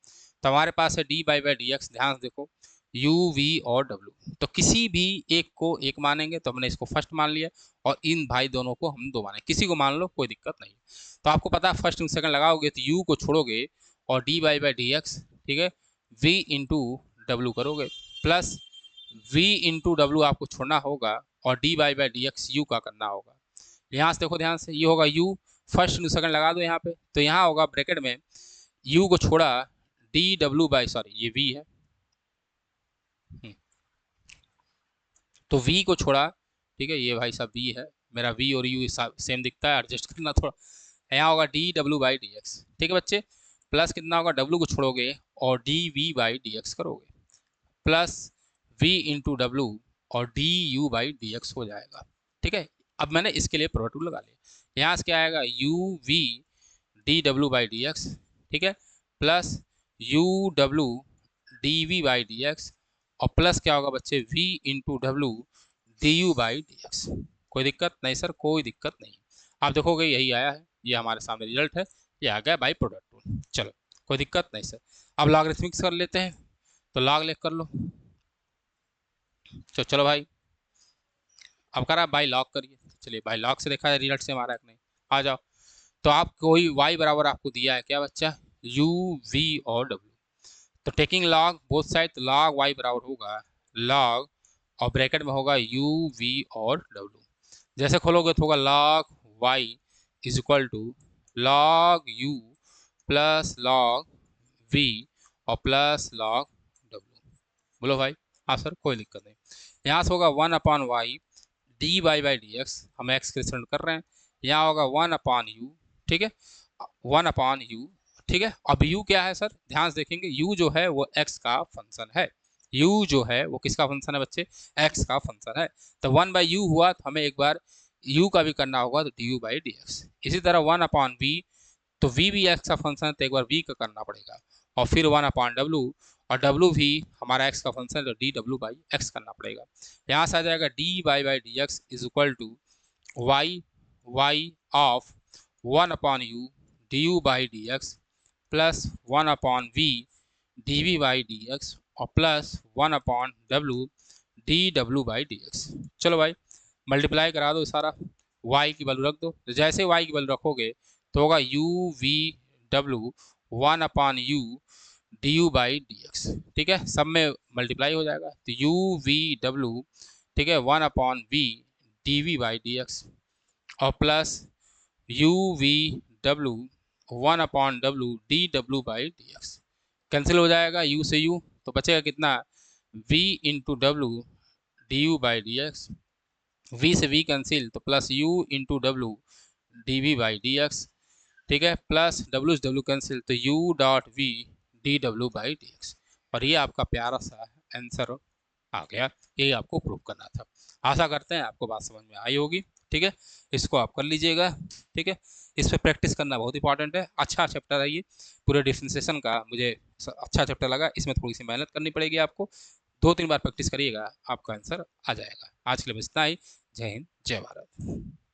तो हमारे पास है dy/dx, ध्यान से देखो u v और w, तो किसी भी एक को एक मानेंगे, तो हमने इसको फर्स्ट मान लिया, और इन भाई दोनों को हम दो माने, किसी को मान लो कोई दिक्कत नहीं। तो आपको पता है फर्स्ट सेकंड लगाओगे तो u को छोड़ोगे और dy/dx, ठीक है, v इंटू डब्ल्यू करोगे, प्लस v इंटू डब्ल्यू आपको छोड़ना होगा, और dy/dx u का करना होगा। यहाँ से देखो ध्यान से, ये होगा u, फर्स्ट सेकंड लगा दो यहाँ पे, तो यहाँ होगा ब्रैकेट में u को छोड़ा dw, सॉरी ये v है, तो v को छोड़ा, ठीक है, ये भाई साहब v है, मेरा v और u सेम दिखता है, एडजस्ट करना थोड़ा, यहाँ होगा dw/dx, ठीक है बच्चे, प्लस कितना होगा, w को छोड़ोगे और dv/dx करोगे, प्लस v इंटू डब्ल्यू और du/dx हो जाएगा, ठीक है। अब मैंने इसके लिए प्रोडक्ट रूल लगा लिया, यहाँ से क्या आएगा uv dw/dx, ठीक है, प्लस uw dv/dx, और प्लस क्या होगा बच्चे v इंटू डब्ल्यू du/dx। कोई दिक्कत नहीं सर, कोई दिक्कत नहीं, आप देखोगे यही आया है, ये हमारे सामने रिजल्ट है, ये आ गया बाई प्रोडक्ट रूल। चलो कोई दिक्कत नहीं सर, अब लॉगरिथमिक्स कर लेते हैं, तो लॉग लेख कर लो, तो चलो भाई अब करा बाई लॉग करिए, चलिए बाई लॉग से देखा है रिजल्ट से हमारा नहीं, आ जाओ, तो आप कोई y बराबर आपको दिया है क्या बच्चा, u v और w, तो टेकिंग लॉग बोथ साइड, तो लॉग y बराबर होगा लॉग, और ब्रैकेट में होगा u v और w, जैसे खोलोगे तो होगा log y is equal to log u plus log v और प्लस लॉग w, बोलो भाई, हाँ सर कोई दिक्कत नहीं। यहाँ से होगा 1/y dy/dx, हम x के रिप्रेजेंट कर रहे हैं, यहाँ होगा 1/u, ठीक है, 1/u, ठीक है। अब u क्या है सर, ध्यान से देखेंगे, u जो है वो x का फंक्शन है, u जो है वो किसका फंक्शन है बच्चे, x का फंक्शन है, तो 1/u हुआ, तो हमें एक बार u का भी करना होगा, तो du/dx, इसी तरह 1/v, तो v भी x का फंक्शन है, तो एक बार v का करना पड़ेगा, और फिर 1/w, और w भी हमारा x का फंक्शन है, तो dw/x करना पड़ेगा। यहाँ से आ जाएगा dy/dx is equal to y of 1/u du/dx plus 1/v dv/dx और प्लस 1/w dw/dx। चलो भाई मल्टीप्लाई करा दो सारा, y की वैल्यू रख दो, तो जैसे y की वैल्यू रखोगे तो होगा u v w 1/u D U by D x, ठीक है, सब में मल्टीप्लाई हो जाएगा तो यू वी डब्ल्यू, ठीक है, 1/v D V by D x, और plus U V W 1/w D W by D X, cancel हो जाएगा यू से यू, तो बचेगा कितना, v into W D U by D X, V से v कैंसिल तो plus u into W D V by D x, ठीक है, प्लस w से w कैंसिल तो u dot v D W by D x, और ये आपका प्यारा सा आंसर आ गया। यही आपको प्रूव करना था। आशा करते हैं आपको बात समझ में आई होगी, ठीक है, इसको आप कर लीजिएगा, ठीक है, इस पर प्रैक्टिस करना बहुत इंपॉर्टेंट है। अच्छा चैप्टर है ये, पूरे डिफरेंशिएशन का मुझे अच्छा चैप्टर लगा, इसमें थोड़ी सी मेहनत करनी पड़ेगी आपको, 2-3 बार प्रैक्टिस करिएगा, आपका आंसर आ जाएगा। आज के लिए बस इतना ही। जय हिंद, जय भारत।